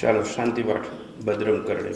ચાલો શાંતિ પાઠ ભદ્રમ કરડે.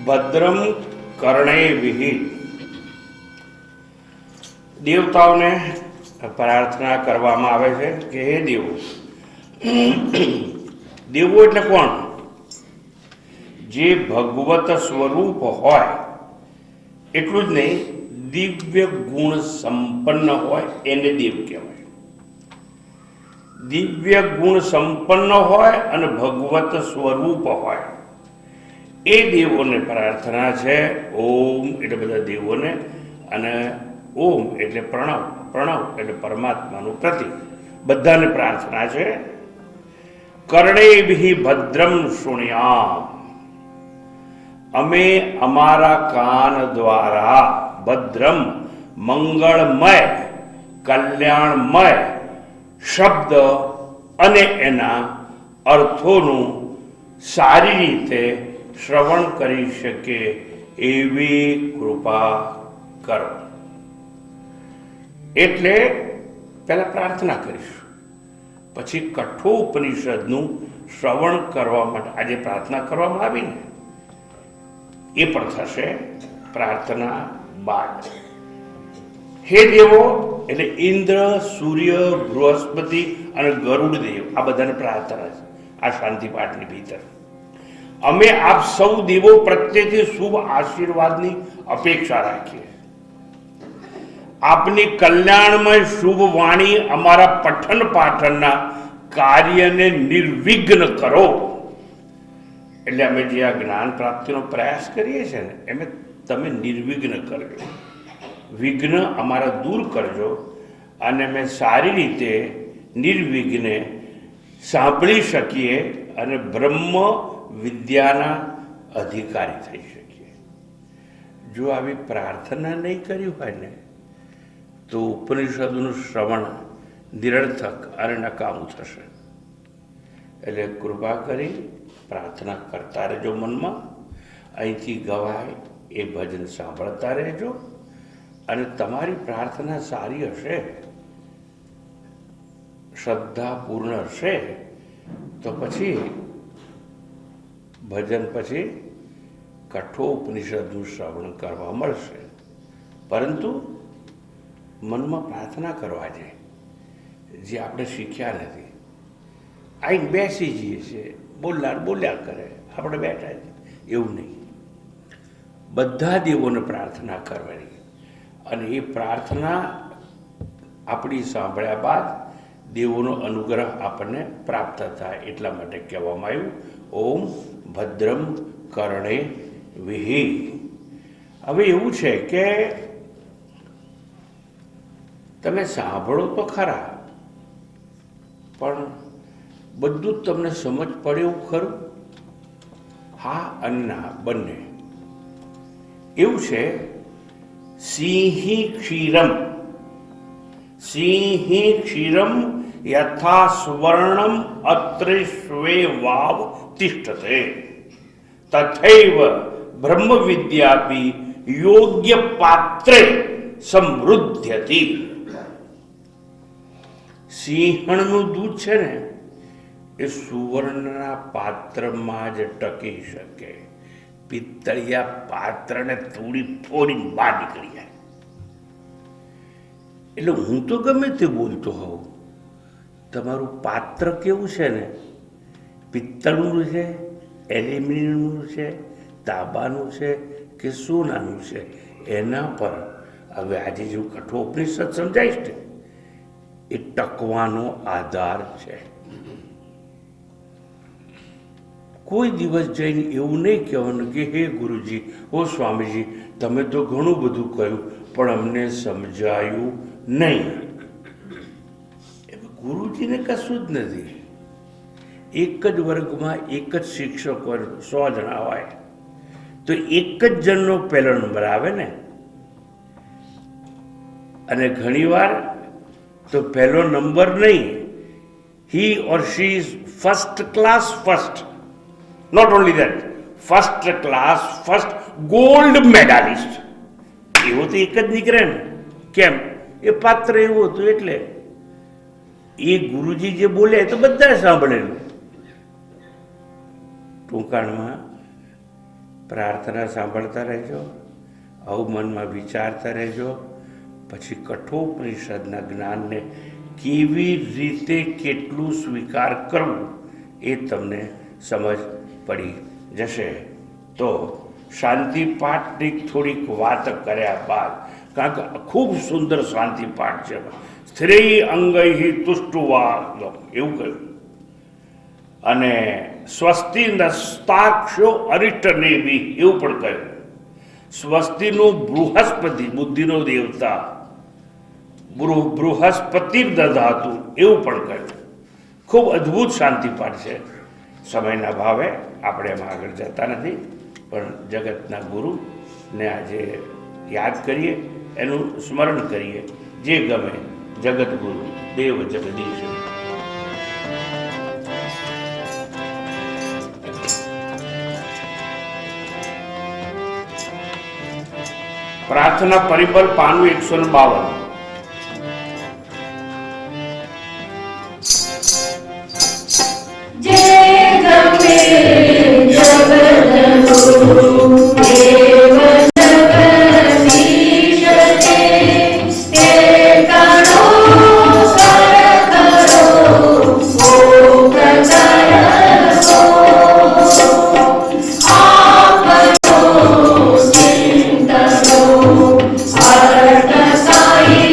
ભદ્રમ કર્ણૈવિઃ. દેવતાઓને પ્રાર્થના કરવામાં આવે છે કે હે દેવો. દેવો એટલે કોણ? જે ભગવત સ્વરૂપ હોય એટલું જ નહીં, દિવ્ય ગુણ સંપન્ન હોય એને દેવ કહેવાય. દિવ્ય ગુણ સંપન્ન હોય અને ભગવત સ્વરૂપ હોય એ દેવોને પ્રાર્થના છે. ઓમ એટલે બધા દેવોને, અને ઓમ એટલે પ્રણવ, પ્રણવ એટલે પરમાત્માનું પ્રતીક, બધાને પ્રાર્થના છે. કર્ણૈભિ ભદ્રમ શૃણ્યામ. અમે અમારા કાન દ્વારા ભદ્રમ મંગળમય, કલ્યાણમય શબ્દ અને એના અર્થોનું સારી રીતે શ્રવણ કરી શકે એવી કૃપા કરો. એટલે પહેલા પ્રાર્થના કરીશું, પછી કઠોપનિષદનું શ્રવણ કરવા માટે આજે પ્રાર્થના કરવામાં આવીને એ પણ થશે પ્રાર્થના બાદ. હે દેવો એટલે ઇન્દ્ર, સૂર્ય, બૃહસ્પતિ અને ગરુડ દેવ, આ બધાને પ્રાર્થના છે આ શાંતિ પાઠની ભીતર. અમે આપ સૌ દેવો પ્રત્યેથી શુભ આશીર્વાદની અપેક્ષા રાખીએ. આપની કલ્યાણમય શુભ વાણી અમારા પઠન પાઠનના કાર્યને નિર્વિઘ્ન કરો. એટલે અમે જે આ જ્ઞાન પ્રાપ્તિનો પ્રયાસ કરીએ છીએ ને એમ તમે નિર્વિઘ્ન કરજો, વિઘ્ન અમારા દૂર કરજો, અને અમે સારી રીતે નિર્વિઘ્ને સાંભળી શકીએ અને બ્રહ્મ વિદ્યાના અધિકારી થઈ શકીએ. જો આવી પ્રાર્થના નહીં કરી હોય ને તો ઉપનિષદોનું શ્રવણ નિરર્થક અને નકામું થશે. એટલે કૃપા કરી પ્રાર્થના કરતા રહેજો મનમાં. અહીંથી ગવાય એ ભજન સાંભળતા રહેજો, અને તમારી પ્રાર્થના સારી હશે, શ્રદ્ધાપૂર્ણ હશે, તો પછી ભજન પછી કઠોપનિષદનું શ્રવણ કરવા મળશે. પરંતુ મનમાં પ્રાર્થના કરવા છે જે આપણે શીખ્યા નથી. આઈને બેસી જઈએ છીએ, બોલ્યા કરે, આપણે બેઠા છીએ, એવું નહીં. બધા દેવોને પ્રાર્થના કરવાની, અને એ પ્રાર્થના આપણી સાંભળ્યા બાદ દેવોનો અનુગ્રહ આપણને પ્રાપ્ત થાય એટલા માટે કહેવામાં આવ્યું ઓમ ભદ્રમ કર્ણૈવિઃ. હવે એવું છે કે તમે સાંભળો તો ખરા, પણ બધું જ તમને સમજ પડે એવું ખરું? હા અને ના બંને. એવું છે. સિંહિ ક્ષીરમ યથા સ્વર્ણમ અત્રિશ્વે વાવ તિષ્ઠતે તથૈવ બ્રહ્મ વિદ્યાપી યોગ્ય પાત્રે સમૃદ્ધ્યતિ. સિંહણનું દૂધ છે ને એ સુવર્ણના પાત્રમાં જ ટકી શકે પિત્તળિયા પાત્રને તોડી ફોડીને બહાર નીકળી જાય. એટલે હું તો ગમે તે બોલતો હોઉં, તમારું પાત્ર કેવું છે ને, પિત્તળનું છે, એલ્યુમિનિયમનું છે, તાંબાનું છે કે સોનાનું છે, એના પર હવે આજે જેવું કઠોપનિષદ સમજાઈશ ને એ ટકવાનો આધાર છે. કોઈ દિવસ જઈને એવું નહીં કહેવાનું કે હે ગુરુજી, ઓ સ્વામીજી, તમે તો ઘણું બધું કહ્યું પણ અમને સમજાયું નહીં. ગુરુજીને કશું જ નથી. એક જ વર્ગમાં એક જ શિક્ષક હોય, 100 જણા હોય તો એક જ જણનો પહેલો નંબર આવે ને. અને ઘણીવાર તો પહેલો નંબર નહીં, he or she is first class first. Not only that, first class first gold medalist. એવું તો એક જ નીકળે ને. કેમ? એ પાત્ર એવું હતું એટલે. એ ગુરુજી જે બોલે તો બધા સાંભળેલું. ટૂંકાણમાં પ્રાર્થના સાંભળતા રહેજો, આવું મનમાં વિચારતા રહેજો, પછી કઠોપનિષદના જ્ઞાનને કેવી રીતે કેટલું સ્વીકાર કરવું એ તમને સમજ પડી જશે. તો શાંતિ પાઠની થોડીક વાત કર્યા બાદ, કારણ કે ખૂબ સુંદર શાંતિ પાઠ છે. સ્ત્રી અંગૈ તુષ્ટુવા એવું કહ્યું. અને સ્વસ્તિ નસ્તાક્ષો અરિષ્ટને બી એવું પણ કહ્યું. સ્વસ્તિનું બૃહસ્પતિ, બુદ્ધિનો દેવતા, બૃહસ્પતિ દધાતું એવું પણ કહ્યું. ખૂબ અદ્ભુત શાંતિ પાઠ છે. સમયના ભાવે આપણે એમાં આગળ જતા નથી, પણ જગતના ગુરુને આજે યાદ કરીએ, એનું સ્મરણ કરીએ. જે ગમે જગતગુરુ દેવ જગદીશ. પ્રાર્થના પરિબળ પાનું 152. Sai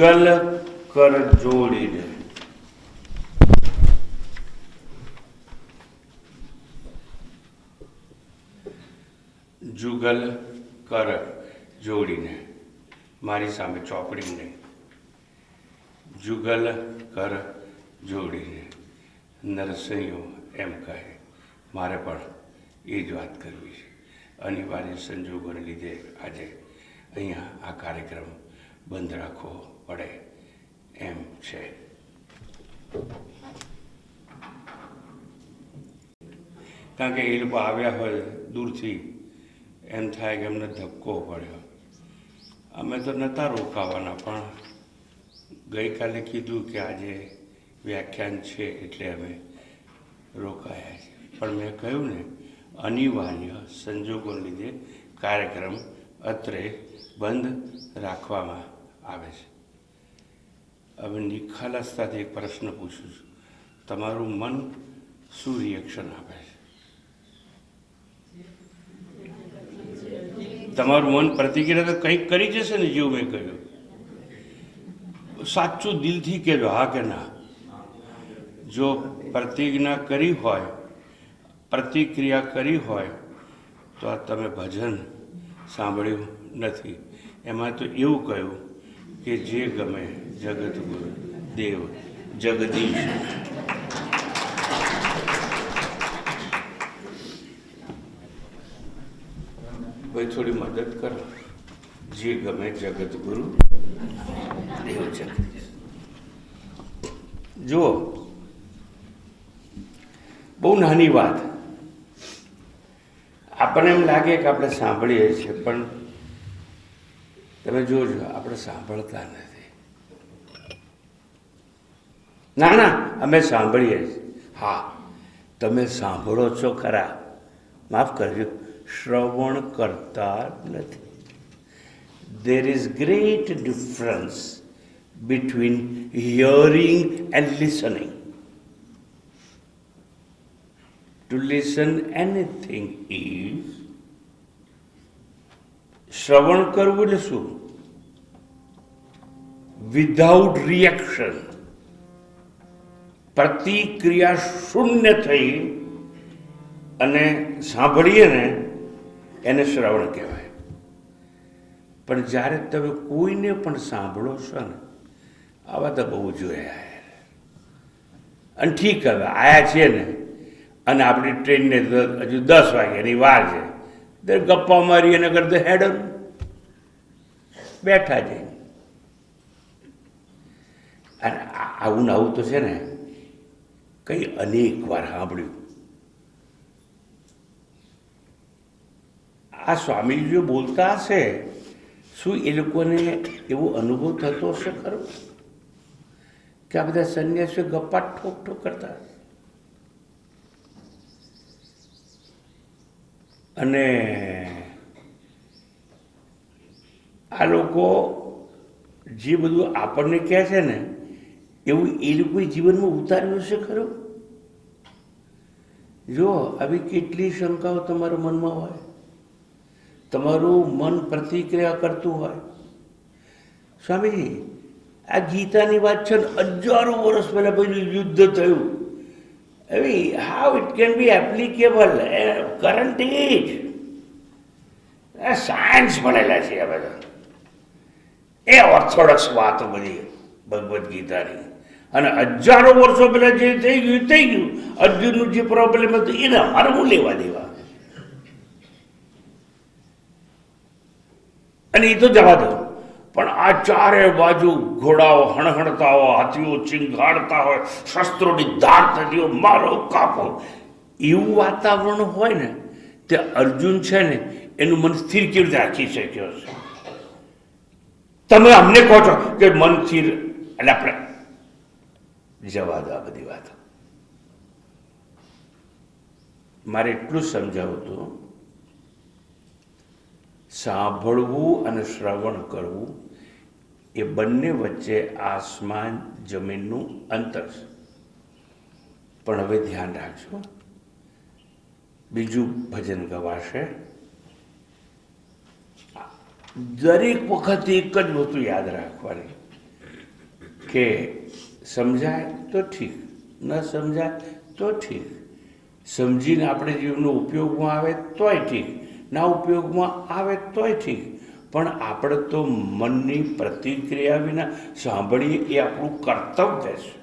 જુગલ કર જોડીને. જુગલ કર જોડીને, મારી સામે ચોપડી નહીં. જુગલ કર જોડીને નરસિંહો એમ કહે. મારે પણ એ જ વાત કરવી છે. અનિવાર્ય સંજોગોને લીધે આજે અહીંયા આ કાર્યક્રમ બંધ રાખવો પડે એમ છે. કારણ કે એ લોકો આવ્યા હોય દૂરથી, એમ થાય કે એમને ધક્કો પડ્યો. અમે તો નહોતા રોકાવાના, પણ ગઈકાલે કીધું કે આજે વ્યાખ્યાન છે એટલે અમે રોકાયા છીએ. પણ મેં કહ્યું ને, અનિવાર્ય સંજોગોને લીધે કાર્યક્રમ અત્રે બંધ રાખવામાં આવે છે. હવે નિખાલસતાથી એક પ્રશ્ન પૂછું છું, તમારું મન શું રિએક્શન આપે છે? તમારું મન પ્રતિક્રિયા તો કંઈક કરી જશે ને, જેવું મેં કહ્યું. સાચું દિલથી કહેજો, હા કે ના. જો પ્રતિજ્ઞા કરી હોય, પ્રતિક્રિયા કરી હોય, તો આ તમે ભજન સાંભળ્યું નથી. એમાં તો એવું કહ્યું કે જે ગમે જગતગુરુ દેવ જગદીશ. ભાઈ થોડી મદદ કરો. જે ગમે જગતગુરુ દેવ જગદીશ. જુઓ, બહુ નાની વાત. આપણને એમ લાગે કે આપણે સાંભળીએ છીએ, પણ તમે જોજો, આપણે સાંભળતા નથી. ના ના, અમે સાંભળીએ છીએ. હા, તમે સાંભળો છો ખરા, માફ કરજો, શ્રવણ કરતા નથી. There is great difference between hearing and listening. To listen anything is, શ્રવણ કરવું એટલે શું? વિધાઉટ રિએક્શન, પ્રતિક્રિયા શૂન્ય થઈ અને સાંભળીએ ને, એને શ્રવણ કહેવાય. પણ જ્યારે તમે કોઈને પણ સાંભળો છો ને, આવા તો બહુ જોયા. અને ઠીક, હવે આયા છીએ ને, અને આપણી ટ્રેનને હજુ 10 વાગ્યાની વાર છે, દર ગપ્પા મારી એના કરતા હેડર બેઠા જઈને. અને આવું ને આવું તો છે ને, કઈ અનેક વાર સાંભળ્યું. આ સ્વામીજીઓ બોલતા હશે, શું એ લોકોને એવો અનુભવ થતો હશે ખરો કે આ બધા સંન્યાસીઓ ગપ્પા ઠોક ઠોક કરતા? અને આ લોકો જે બધું આપણને કહે છે ને, એવું એ લોકોએ જીવનમાં ઉતાર્યું હશે ખરું? જો આવી કેટલી શંકાઓ તમારા મનમાં હોય, તમારું મન પ્રતિક્રિયા કરતું હોય. સ્વામીજી, આ ગીતાની વાત છે ને, 1000 વર્ષ પહેલા બધું યુદ્ધ થયું. હવે how it can be applicable current age? Science ભણેલા છે આ બધા. એ ઓર્થોડોક્સ વાતો બધી ભગવદ્ ગીતાની. અને 1000 વર્ષો પહેલા જે થઈ ગયું થઈ ગયું. અર્જુનનું જે પ્રોબ્લેમ હતું એને અમારે હું લેવા દેવા? અને એ તો જવા દો, પણ આ ચારે બાજુ ઘોડાઓ હણહણતા હોય, હાથીઓ ચીંગાડતા હોય, શસ્ત્રોની ધાર થતી હોય, મારો કાપો, એવું વાતાવરણ હોય ને, તે અર્જુન છે ને, એનું મન સ્થિર કેવી રીતે રાખી શક્યો છે? તમે અમને કહો છો કે મન સ્થિર, એટલે આપણે જવા દો આ બધી વાતો. મારે એટલું સમજાવું હતું, સાંભળવું અને શ્રવણ કરવું એ બંને વચ્ચે આસમાન જમીનનું અંતર છે. પણ હવે ધ્યાન રાખજો, બીજું ભજન ગવાશે. દરેક વખતે એક જ વસ્તુ યાદ રાખવાની, કે સમજાય તો ઠીક, ન સમજાય તો ઠીક, સમજીને આપણે જીવનો ઉપયોગમાં આવે તોય ઠીક, ના ઉપયોગમાં આવે તોય ઠીક, પણ આપણે તો મનની પ્રતિક્રિયા વિના સાંભળીએ એ આપણું કર્તવ્ય છે.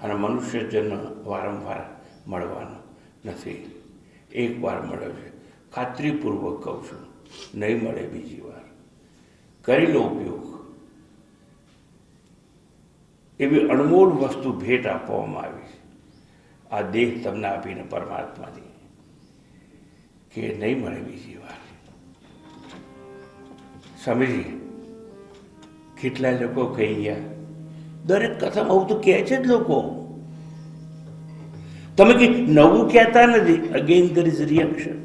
અને મનુષ્ય જન્મ વારંવાર મળવાનો નથી, એકવાર મળ્યો છે. ખાતરીપૂર્વક કહું છું, નહીં મળે બીજી વાર. કરી લો ઉપયોગ. એવી અણમોલ વસ્તુ ભેટ આપવામાં આવી છે આ દેહ તમને આપીને પરમાત્માની, કે નહીં મળે બીજી વાર. સ્વામીજી કેટલા લોકો કહી ગયા, દરેક કથામાં આવું તો કહે છે જ લોકો. તમે કે નવું કહેતા નથી, અગેન ધેર ઇઝ રિએક્શન.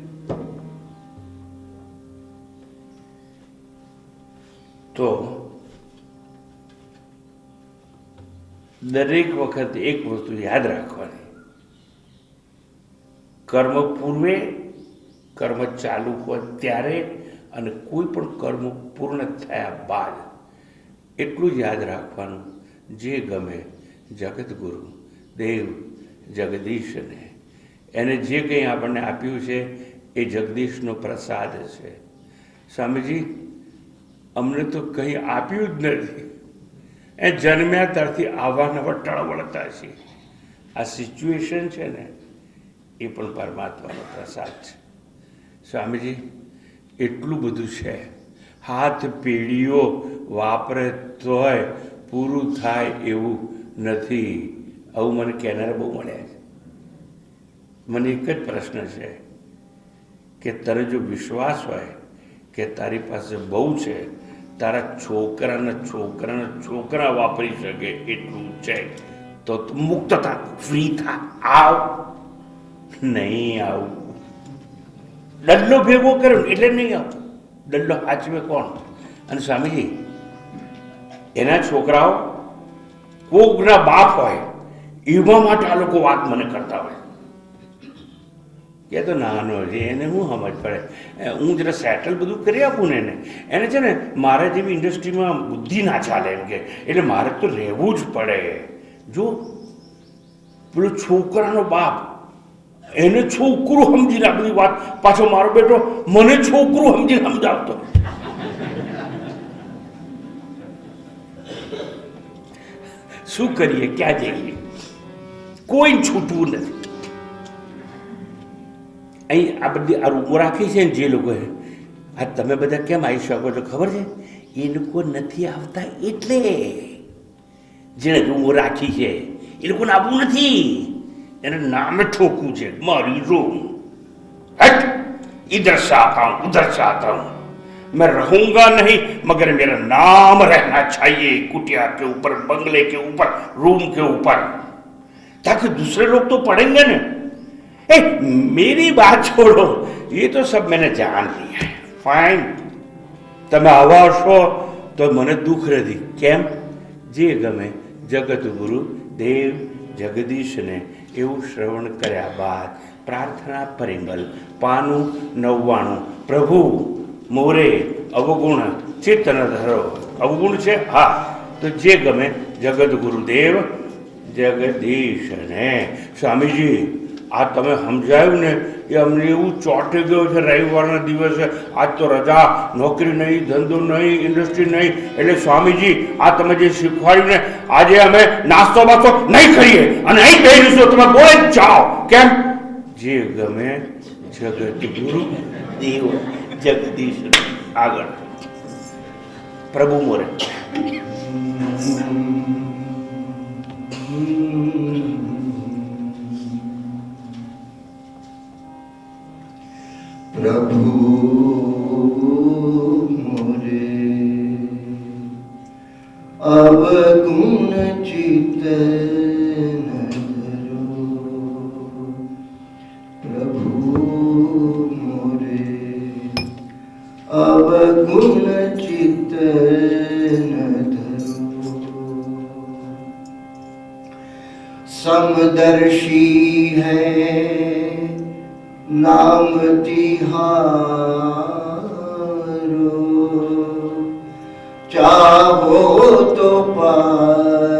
તો દરેક વખતે એક વસ્તુ યાદ રાખવાની, કર્મ પૂર્વે, કર્મ ચાલુ હોય ત્યારે, અને કોઈ પણ કર્મ પૂર્ણ થયા બાદ એટલું જ યાદ રાખવાનું, જે ગમે જગતગુરુ દેવ જગદીશને, એને જે કંઈ આપણને આપ્યું છે એ જગદીશનો પ્રસાદ છે. સ્વામીજી અમને તો કંઈ આપ્યું જ નથી, એ જન્મ્યા ત્યારથી આવા નવા ટળવળતા છે. આ સિચ્યુએશન છે ને એ પણ પરમાત્માનો પ્રસાદ છે. સ્વામીજી એટલું બધું છે, હાથ પેઢીઓ વાપરે તોય પૂરું થાય એવું નથી. આવું મને કહેનારા બહુ મળ્યા છે. મને એક જ પ્રશ્ન છે કે તને જો વિશ્વાસ હોય કે તારી પાસે બહુ છે, તારા છોકરા વાપરી શકે એટલું છે, તો મુક્ત થા, ફ્રી થા, આવ. નહીં આવું, દંડો ભેગો કર્યો એટલે નહીં આવ. દંડો સાચવે કોણ? અને સ્વામીજી એના છોકરાઓ કોકના બાપ હોય એવા માટે આ લોકો વાત મને કરતા હોય કે તો નાનો છે, એને હું સમજ પડે, હું જરા સેટલ બધું કરી આપું ને એને છે ને મારા જેવી ઇન્ડસ્ટ્રીમાં બુદ્ધિ ના ચાલે એમ કે, એટલે મારે તો રહેવું જ પડે. જો પેલો છોકરાનો બાપ એને છોકરું સમજીને આ બધી વાત, પાછો મારો બેટો મને છોકરું સમજીને સમજાવતો. શું કરીએ, ક્યાં જઈએ? કોઈ છૂટવું નથી. અહીં આ બધી આ રૂમો રાખી છે ને જે લોકોએ, આ તમે બધા કેમ આવી શકો છો ખબર છે? એ લોકો નથી આવતા એટલે જેણે રૂમો રાખી છે એ લોકોને આવવું નથી. એને નામે ઠોકવું છે, મારી રૂમ હટ, इधर से आता हूं उधर से आता हूं, मैं रहूंगा नहीं मगर मेरा नाम रहना चाहिए कुटिया के ऊपर, बंगले के ऊपर, रूम के ऊपर, ताकि दूसरे लोग तो पढ़ेंगे ना. मेरी बात छोड़ो, ये तो सब मैंने जान लिया है. फाइन, તમે આવા છો તો મને દુઃખ નથી. કેમ? જે ગમે જગતગુરુ દેવ જગદીશને એવું શ્રવણ કર્યા બાદ પ્રાર્થના પરિમલ પાનું 99 પ્રભુ મોરે અવગુણ ચિત્ત ન ધરો. અવગુણ છે હા, તો જે ગમે જગતગુરુદેવ જગદીશને. સ્વામીજી આ તમે સમજાયું ને એ અમને એવું ચોંટી ગયું છે. રવિવારના દિવસે આજ તો રજા, નોકરી નહીં, ધંધો નહીં, ઇન્ડસ્ટ્રી નહીં, એટલે સ્વામીજી આ તમે જે શીખવાડ્યું ને, આજે અમે નાસ્તો બાસ્તો નહીં કરીએ અને અહીં બેસીશું, તમે બોલે જ જાઓ. કેમ? જે ગમે જગતગુરુ દેવ જગદીશ. આગળ પ્રભુ મોરે. प्रभु मोरे अवगुण चित्त न धरो. प्रभु मोरे अवगुण चित्त न धरो. समदर्शी है नाम तिहारो, चाहो तो पार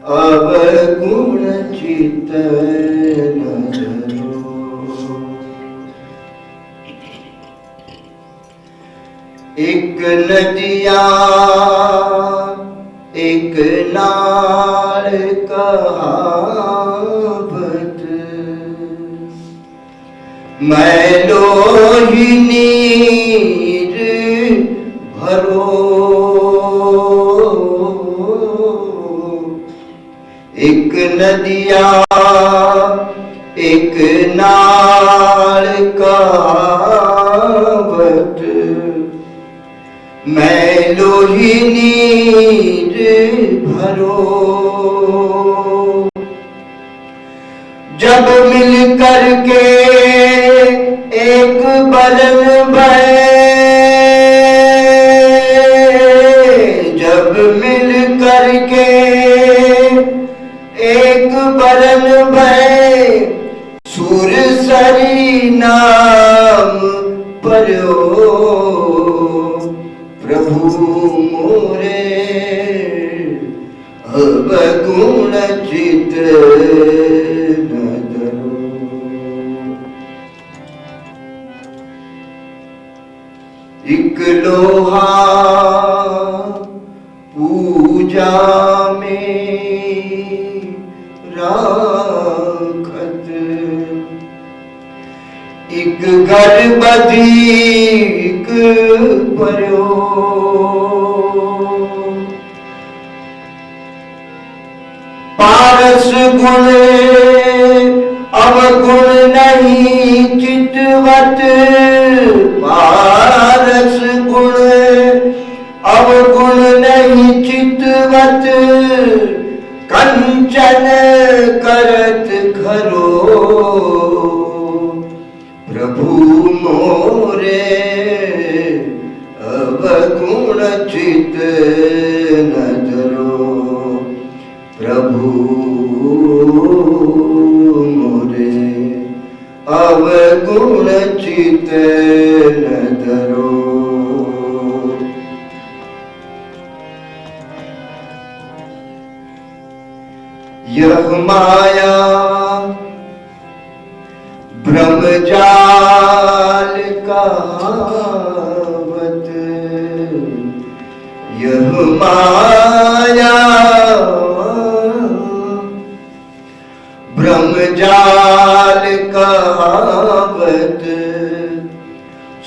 अवगुण चित्त न धरो। एक नदिया एक नाल कहावत, मैलो ही नीर भरो। एक नदिया एक नाल कहावत, मैलो ही नीर भरो। जब मिल कर के एक बरन भये, जब मिल कर के एक बरन भये, सुर सरी नाम पर्यो। प्रभु मोरे अवगुण चित्त न धरो। एक लोहा पूजा में राखत, एक घर बधिक पर्यो। पारस गुण अवगुण नहीं चितवत, पारस गुण अवगुण नहीं चितवत, कंचन करत खरो। प्रभु मोरे अवगुण चित्त न धरो। प्रभु मोरे अवगुण चित्त न धरो। यह माया ब्रह्मजाल कहावत, यह माया ब्रह्मजाल कहावत,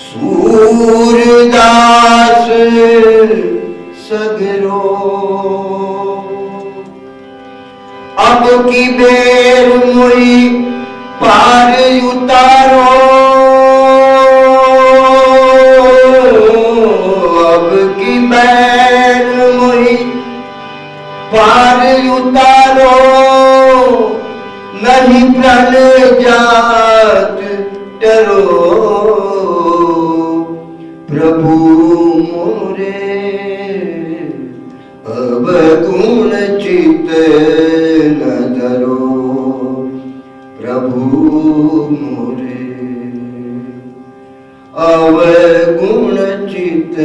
सूरदास सगरो। अब की बेर मुई पार उतारो, अब की बेर मुई पार उतारो। नहीं प्रण जात डरो। प्रभु मोरे अवगुण चित्त न धरो। प्रभु मोरे अवगुण चित्त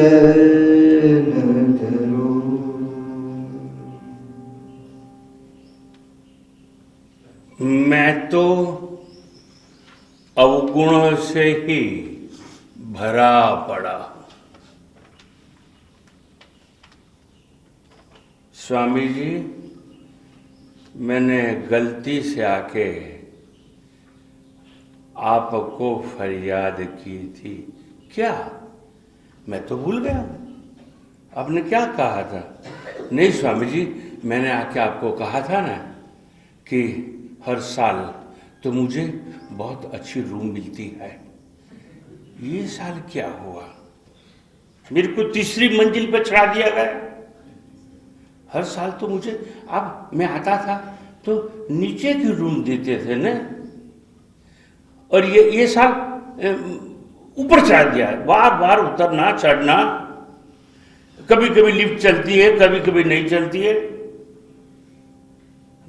न धरो। मैं तो अवगुण से ही भरा पड़ा। स्वामी जी, मैंने गलती से आके आपको फरियाद की थी। क्या? मैं तो भूल गया। आपने क्या कहा था? नहीं स्वामी जी, मैंने आके आपको कहा था ना कि हर साल तो मुझे बहुत अच्छी रूम मिलती है। ये साल क्या हुआ? मेरे को तीसरी मंजिल पर चढ़ा दिया गया। हर साल तो मुझे, अब मैं आता था तो नीचे की रूम देते थे ना, और ये साल ऊपर चढ़ा दिया। बार बार उतरना चढ़ना, कभी कभी लिफ्ट चलती है, कभी कभी नहीं चलती है।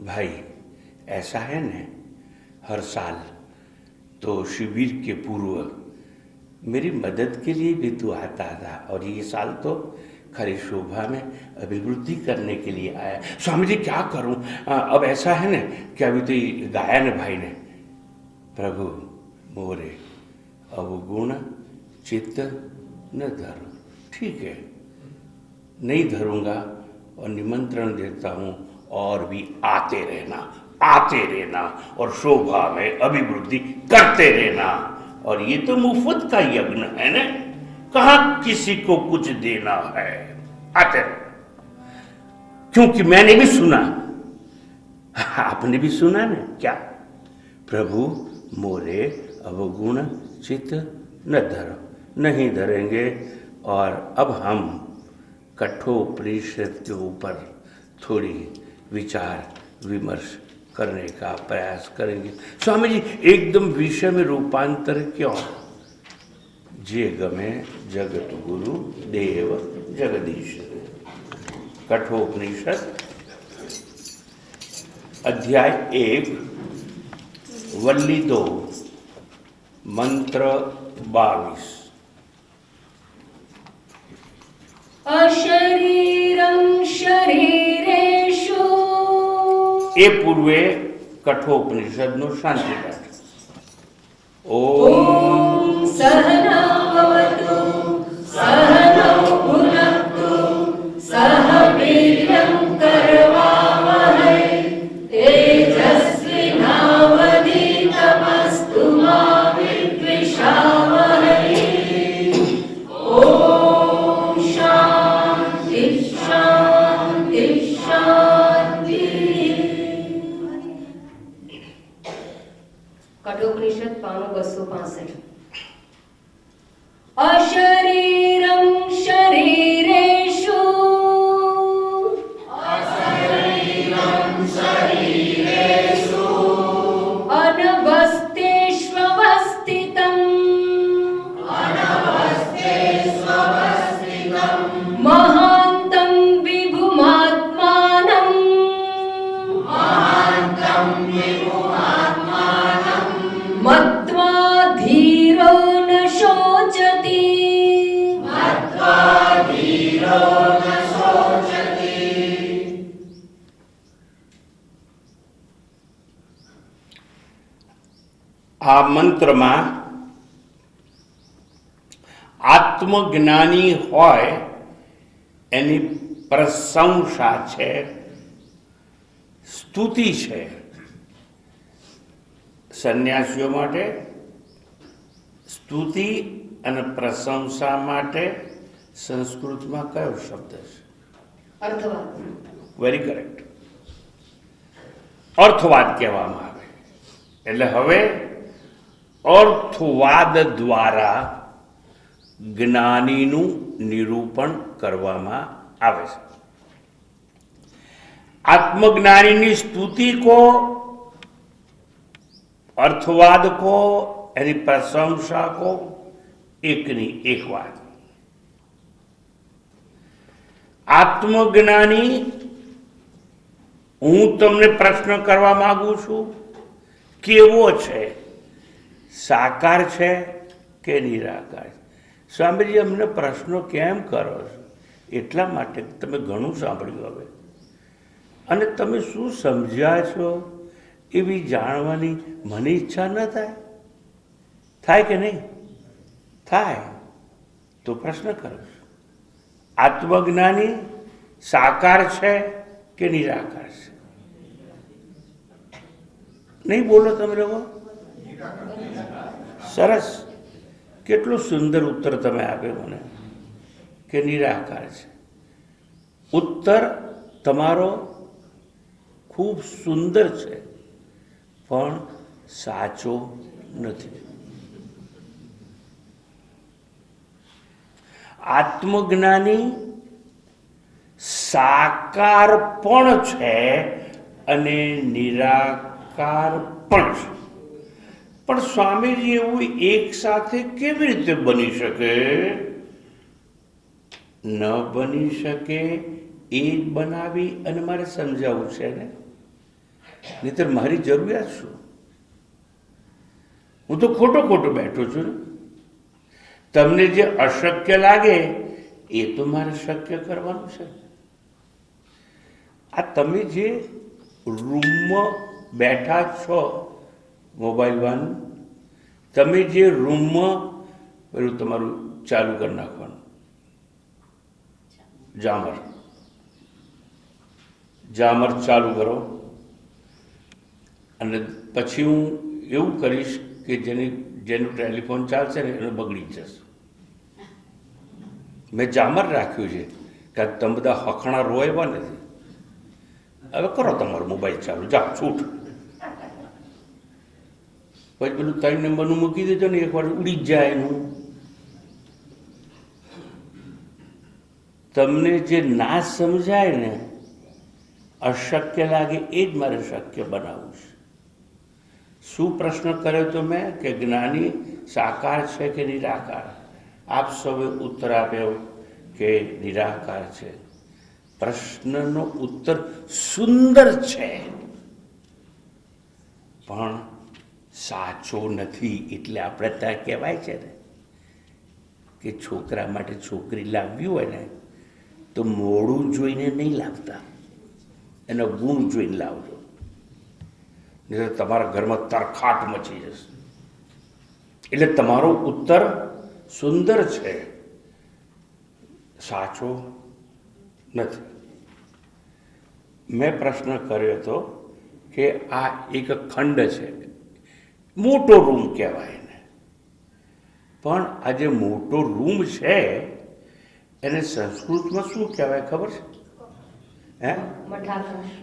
भाई ऐसा है न, हर साल तो शिविर के पूर्व मेरी मदद के लिए भी तू आता था, और ये साल तो खाली शोभा में अभिवृद्धि करने के लिए आया। स्वामी जी क्या करूं? अब ऐसा है ना कि अभी तो ये गाया ना भाई ने, प्रभु मोरे अवगुण चित्त न धरो। ठीक है, नहीं धरूंगा और निमंत्रण देता हूं और भी आते रहना और शोभा में अभिवृद्धि करते रहना। और ये तो मुफ्त का यज्ञ है ना, कहाँ किसी को कुछ देना है, आते रहना। क्योंकि मैंने भी सुना, आपने भी सुना ना क्या, प्रभु मोरे अवगुण चित्त न धरो, नहीं धरेंगे। और अब हम कठोपनिषद के ऊपर थोड़ी विचार विमर्श करने का प्रयास करेंगे। स्वामी जी एकदम विषय में रूपांतर क्यों? जे गमे जगत गुरु देव जगदीश। कठोपनिषद अध्याय 1 वल्ली 2 मंत्र 22। अशरीरं शरीरेषु ए पूर्वे कठोपनिषद नो शांति पाठ। ॐ सहना भवतु सहनौ भुनक्तु सह वीर्यं करवावहै तेजस्विनावधीतमस्तु मा विद्विषावहै। ॐ शान्ति शान्ति शान्ति। कठोपनिषद पानो 265। अशरीरं शरीरेषु अनवस्थेष्वस्थितम् महान्तं विभुमात्मानं मत्वा धीरो न शोचति। આ મંત્રમાં આત્મજ્ઞાની હોય એની પ્રશંસા છે, સ્તુતિ છે। સન્યાસીઓ માટે સ્તુતિ અને પ્રશંસા માટે સંસ્કૃતમાં કયો શબ્દ છે? અર્થવાદ। વેરી કરેક્ટ, અર્થવાદ કહેવામાં આવે। એટલે હવે અર્થવાદ દ્વારા જ્ઞાનીનું નિરૂપણ કરવામાં આવે છે। આત્મજ્ઞાનીની સ્તુતિ કો, અર્થવાદ કો, એની પ્રશંસા કો, એકની એક વાત। આત્મજ્ઞાની, હું તમને પ્રશ્ન કરવા માંગુ છું, કેવો છે? સાકાર છે કે નિરાકાર? સ્વામીજી અમને પ્રશ્નો કેમ કરો છો? એટલા માટે તમે ઘણું સાંભળ્યું હવે, અને તમે શું સમજ્યા છો એવી જાણવાની મને ઈચ્છા ન થાય? થાય કે નહીં થાય? તો પ્રશ્ન કરો છો, આત્મજ્ઞાની સાકાર છે કે નિરાકાર છે? નહીં બોલો તમે લોકો? સરસ, કેટલો સુંદર ઉત્તર તમે આપ્યો મને કે નિરાકાર છે। ઉત્તર તમારો ખૂબ સુંદર છે પણ સાચો નથી। આત્મજ્ઞાની સાકાર પણ છે અને નિરાકાર પણ છે। પણ સ્વામીજી એવું એક સાથે કેવી રીતે બની શકે? ન બની શકે એ બનાવી અને મારે સમજાવવું છે ને, નહીંતર મારી જરૂરિયાત શું? હું તો ખોટો બેઠો છું ને। તમને જે અશક્ય લાગે એ તો મારે શક્ય કરવાનું છે. આ તમે જે રૂમમાં બેઠા છો, મોબાઈલ વાન, તમે જે રૂમમાં પેલું તમારું ચાલુ કરી નાખવાનું, જામર ચાલુ કરો, અને પછી હું એવું કરીશ કે જેનું ટેલિફોન ચાલશે ને એનું બગડી જશે. મેં જામર રાખ્યું છે કે તમે બધા હખણા રોયવા નથી. હવે કરો તમારો મોબાઈલ ચાલુ, જાઓ છૂટ. પછી પેલું 3 નંબરનું મૂકી દેજો ને, એકવાર ઉડી જ જાય એનું. તમને જે ના સમજાય ને, અશક્ય લાગે, એ જ મારે શક્ય બનાવવું છે. શું પ્રશ્ન કર્યો તો મેં કે જ્ઞાની સાકાર છે કે નિરાકાર? આપ સૌએ ઉત્તર આપ્યો કે નિરાકાર છે. પ્રશ્નનો ઉત્તર સુંદર છે, પણ સાચો નથી. એટલે આપણે ત્યાં કહેવાય છે ને કે છોકરા માટે છોકરી લાવવી હોય ને તો મોડું જોઈને નહીં લાવતા, એનો ગુણ જોઈને લાવજો, નહીં તો તમારા ઘરમાં તરખાટ મચી જશે. એટલે તમારો ઉત્તર સુંદર છે, સાચો નથી. મેં પ્રશ્ન કર્યો હતો કે આ એક ખંડ છે, મોટો રૂમ કહેવાય ને, પણ આ જે મોટો રૂમ છે એને સંસ્કૃતમાં શું કહેવાય ખબર છે? હે? મઠાકાશ.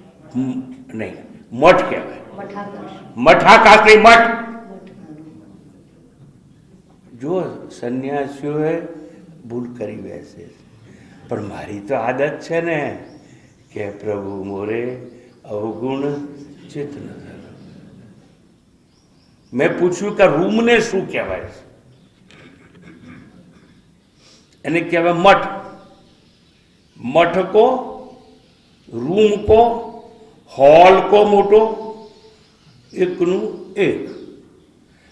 નહીં, મઠ કહેવાય. મઠાકાશ. મઠાકાશ નહીં, મઠ. જો સંન્યાસીઓએ ભૂલ કરી બેસે, પણ મારી તો આદત છે ને કે પ્રભુ મોરે અવગુણ ચિત્ત ન ધરો. મેં પૂછ્યું કે રૂમને શું કહેવાય છે? એને કહેવાય મઠ. મઠ કો, રૂમ કો, હોલ કો મોટો, એકનું એક.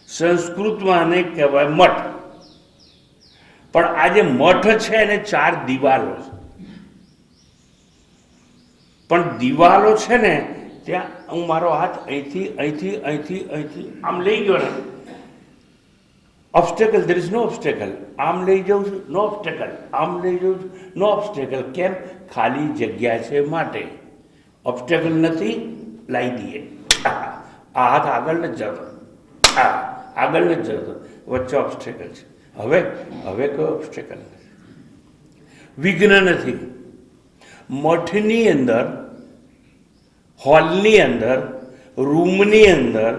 સંસ્કૃતમાં આને કહેવાય મઠ. પણ આ જે મઠ છે એને 4 દિવાલો છે. પણ દિવાલો છે ને ત્યાં હું મારો હાથ અહીંથી આમ લઈ ગયો ને, obstacle, there is no obstacle. આમ લઈ જાઉં છું, નો ઓબ્સ્ટેકલ. આમ લઈ જાઉં છું, નો ઓબ્સ્ટેકલ. કેમ? ખાલી જગ્યા છે માટે. ઓબ્સ્ટેકલ નથી, લાવી દઈએ. આ હાથ આગળ નથી જતો, આગળ નથી જતો, વચ્ચે ઓબ્સ્ટેકલ છે. હવે કોઈ ઓબ્સ્ટેકલ નથી, વિઘ્ન નથી. મઠની અંદર, હોલની અંદર, રૂમની અંદર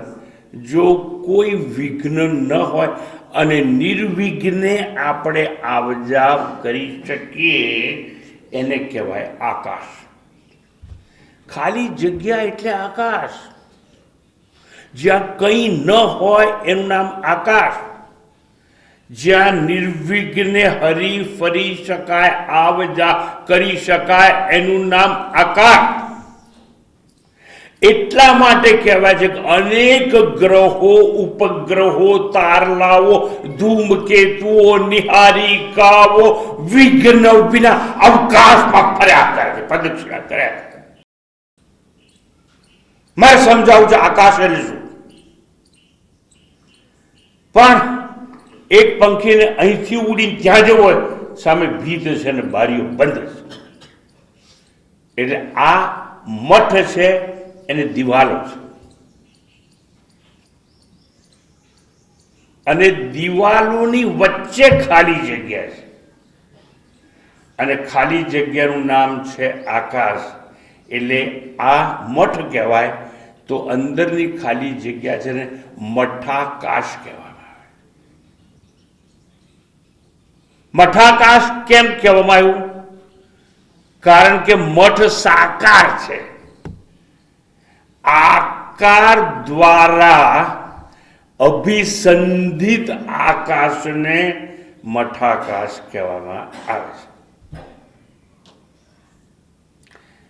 જો કોઈ વિઘ્ન ન હોય અને નિર્વિઘ્ને આપણે આવજાવ કરી શકીએ એને કહેવાય આકાશ. ખાલી જગ્યા એટલે આકાશ. જ્યાં કંઈ ન હોય એનું નામ આકાશ. જ્યાં નિર્વિઘ્ને હરી ફરી શકાય, આવ જા કરી શકાય એનું નામ આકાશ. એટલા માટે કહેવાય છે કે અનેક ગ્રહો, ઉપગ્રહો, તારલાઓ, ધૂમકેતુઓ, નિહારિકાઓ વિઘ્ન વિના અવકાશમાં ફર્યા કરે છે, પ્રદક્ષિણા કર્યા કરે. મેં સમજાવું છું આકાશ એટલે શું. પણ એક પંખીને અહીંથી ઉડીને ત્યાં જવો હોય, સામે ભીત છે ને બારીઓ બંધ છે. એટલે આ મઠ છે, એને દિવાલો છે. અને દિવાલોની વચ્ચે ખાલી જગ્યા છે, અને ખાલી જગ્યાનું નામ છે આકાશ. એટલે આ મઠ કહેવાય. તો અંદરની ખાલી જગ્યા છે ને મઠાકાશ કહેવામાં આવે. મઠાકાશ કેમ કહેવામાં આવ્યું? કારણ કે મઠ સાકાર છે. આકાર દ્વારા અભિસંધિત આકાશને મઠાકાશ કહેવામાં આવે છે.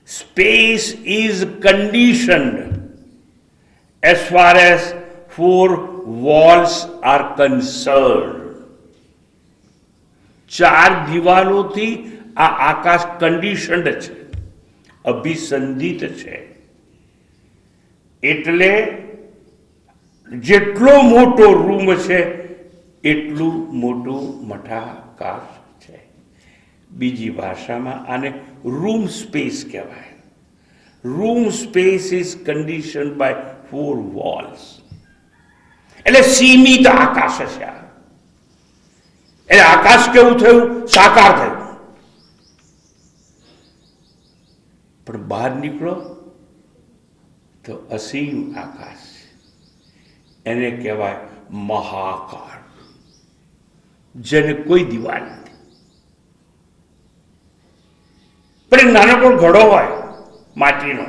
Space is conditioned as far as 4 walls are concerned. ચાર દિવાલોથી આ આકાશ કન્ડિશન્ડ છે, અભિસંધિત છે. એટલે જેટલો મોટો રૂમ છે એટલું મોટું મઠાકાશ છે. બીજી ભાષામાં આને રૂમ સ્પેસ કહેવાય. Room space is condition by 4 walls. એટલે સીમિત આકાશ છે આ. એટલે આકાશ કેવું થયું? સાકાર થયું. પણ બહાર નીકળો તો અસીમ આકાશ, એને કહેવાય મહાકાળ, જેને કોઈ દિવાલ નથી. પણ એક નાનકડો ઘડો હોય માટીનો,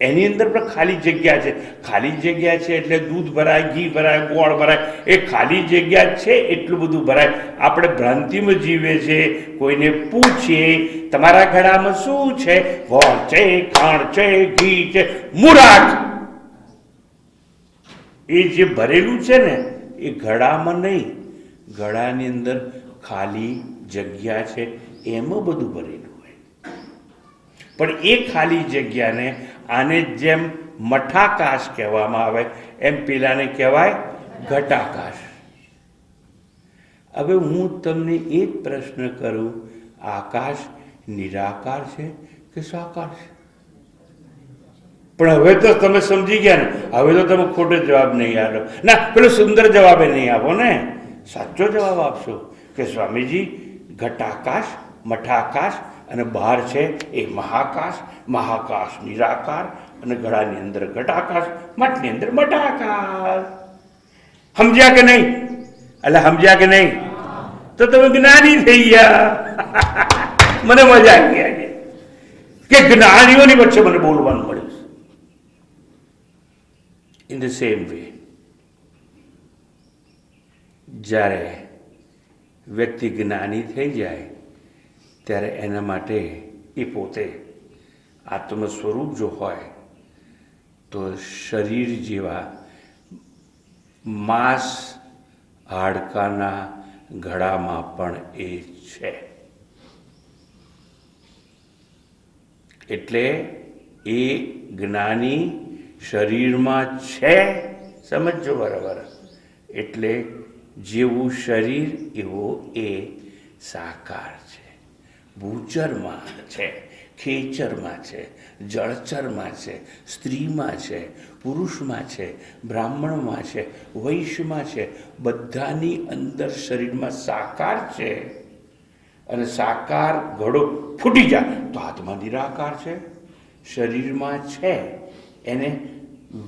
એની અંદર પણ ખાલી જગ્યા છે. ખાલી જગ્યા છે એટલે દૂધ ભરાય, ઘી ભરાય, ગોળ ભરાય. એ ખાલી જગ્યા છે એટલું બધું ભરાય. આપણે ભ્રાંતિમાં જીવે છે. કોઈને પૂછીએ તમારા ઘડામાં શું છે? ગોળ છે, ખાંડ છે, ઘી છે, મુરાદ. એ જે ભરેલું છે ને એ ઘડામાં નહીં, ઘડાની અંદર ખાલી જગ્યા છે, એમાં બધું ભરેલું હોય. પણ એ ખાલી જગ્યાને આને જેમ મઠાકાશ કહેવામાં આવે એમ પેલાને કહેવાય ઘટાકાશ. હવે હું તમને એક પ્રશ્ન કરું, આકાશ નિરાકાર છે કે સાકાર છે? પણ હવે તો તમે સમજી ગયા ને. હવે તો તમે ખોટો જવાબ નહીં આપો. ના, પેલો સુંદર જવાબે નહીં આપો ને, સાચો જવાબ આપશો કે સ્વામીજી ઘટાકાશ, મઠાકાશ અને બહાર છે એ મહાકાશ. મહાકાશ નિરાકાર અને ઘડાની અંદર ઘટાકાશ, મઠની અંદર મઠાકાશ. સમજ્યા કે નહીં? એટલે સમજ્યા કે નહીં? તો તમે જ્ઞાની થઈ ગયા. મને મજા આવી આજે કે જ્ઞાનીઓની વચ્ચે મને બોલવાનું મળ્યું. ઇન ધ સેમ વે, જ્યારે વ્યક્તિ જ્ઞાની થઈ જાય ત્યારે એના માટે એ પોતે આત્મ સ્વરૂપ જો હોય તો શરીર જેવા માંસ હાડકાના ઘડામાં પણ એ છે. એટલે એ જ્ઞાની શરીરમાં છે. સમજો બરાબર? એટલે જેવું શરીર એવો એ સાકાર છે. ભૂચરમાં છે, ખેચરમાં છે, જળચરમાં છે, સ્ત્રીમાં છે, પુરુષમાં છે, બ્રાહ્મણમાં છે, વૈશ્યમાં છે. બધાની અંદર શરીરમાં સાકાર છે. અને સાકાર ઘડો ફૂટી જાય તો આત્મા નિરાકાર છે. શરીરમાં છે એને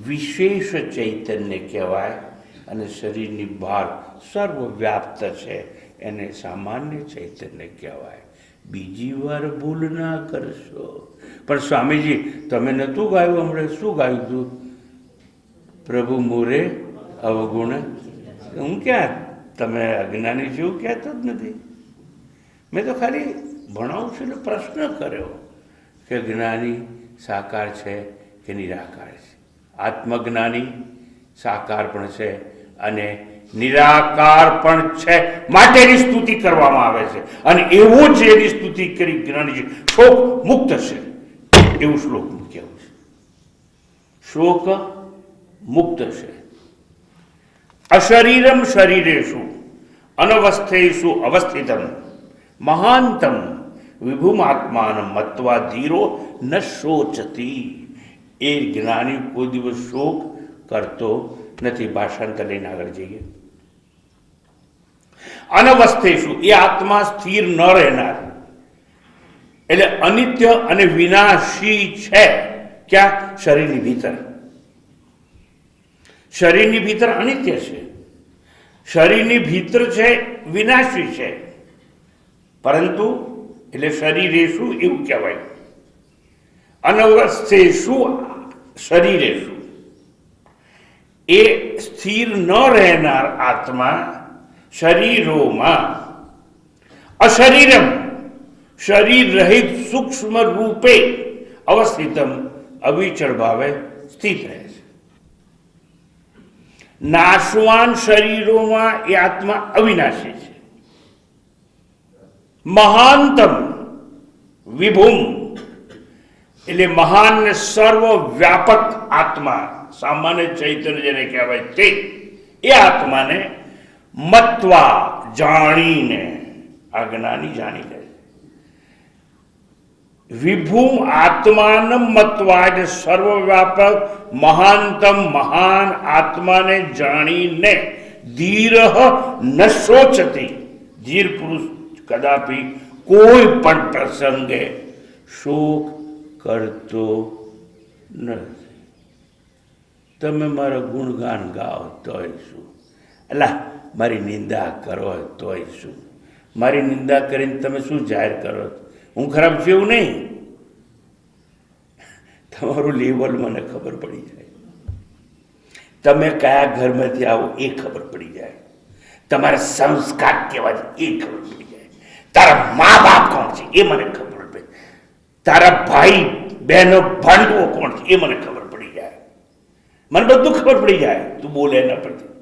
વિશેષ ચૈતન્ય કહેવાય, અને શરીરની બહાર સર્વવ્યાપ્ત છે એને સામાન્ય ચૈતન્ય કહેવાય. બીજી વાર ભૂલ ના કરશો. પણ સ્વામીજી તમે નહોતું ગાયું, હમણાં શું ગાયું હતું? પ્રભુ મોરે અવગુણ. હું ક્યાં તમે અજ્ઞાની જેવું કહેતો જ નથી. મેં તો ખાલી ભણાવું છું એટલે પ્રશ્ન કર્યો કે જ્ઞાની સાકાર છે કે નિરાકાર છે? આત્મજ્ઞાની સાકાર પણ છે અને નિરાકાર પણ છે, માટેની સ્તુતિ કરવામાં આવે છે. અને એવો જ એની સ્તુતિ કરી જ્ઞાની શોક મુક્ત છે એવું શ્લોક કહેવું છે. શોક મુક્ત છે. અશરીરમ શરીરેષુ અનવસ્થેષુ અવસ્થિતમ મહાંતમ વિભુમાત્માન મત્વા ધીરો ન શોચતી. એ જ્ઞાની કોઈ દિવસ શોક કરતો નથી. ભાષાંતર લઈને આગળ જઈએ. અનવસ્થેષુ એ આત્મા સ્થિર ન રહેનાર, એટલે અનિત્ય અને વિનાશી છે. ક્યાં? શરીરની ભીતર. શરીરની ભીતર અનિત્ય છે, શરીરની ભીતર છે વિનાશી છે. પરંતુ એટલે શરીરેષુ એવું કહેવાય. અનવસ્થેષુ શરીરેષુ એ સ્થિર ન રહેનાર આત્મા શરીરોમાં અશરીરમ શરીર રહિત સૂક્ષ્મ રૂપે અવસ્થિતમ અવિચળ ભાવે સ્થિત રહે છે. નાશવાન શરીરોમાં એ આત્મા અવિનાશી છે. મહાનતમ વિભુમ એટલે મહાન ને સર્વવ્યાપક આત્મા, સામાન્ય ચૈતન્ય જેને કહેવાય તે, એ આત્માને મત્વા જાણીને, આ જ્ઞાની જાણી લે. વિભુમ આત્માન મત્વા એટલે સર્વવ્યાપક મહાનતમ મહાન આત્માને જાણીને ધીરઃ ન શોચતી, ધીર પુરુષ કદાપી કોઈ પણ પ્રસંગે શોક કરતો નથી. તમે મારા ગુણગાન ગાઓ તોય શું, અલા મારી નિંદા કરો તોય શું, મારી નિંદા કરીને તમે શું જાહેર કરો? હું ખરાબ છું એવું નહીં. તમારું લેવલ મને ખબર પડી જાય, તમે કયા ઘરમાંથી આવો એ ખબર પડી જાય, તમારા સંસ્કાર કેવા છે એ ખબર પડી જાય, તારા મા બાપ કોણ છે એ મને ખબર પડે, તારા ભાઈ બહેનો ભાંડવો કોણ છે એ મને ખબર પડી જાય, મને બધું ખબર પડી જાય. તું બોલે એના પરથી.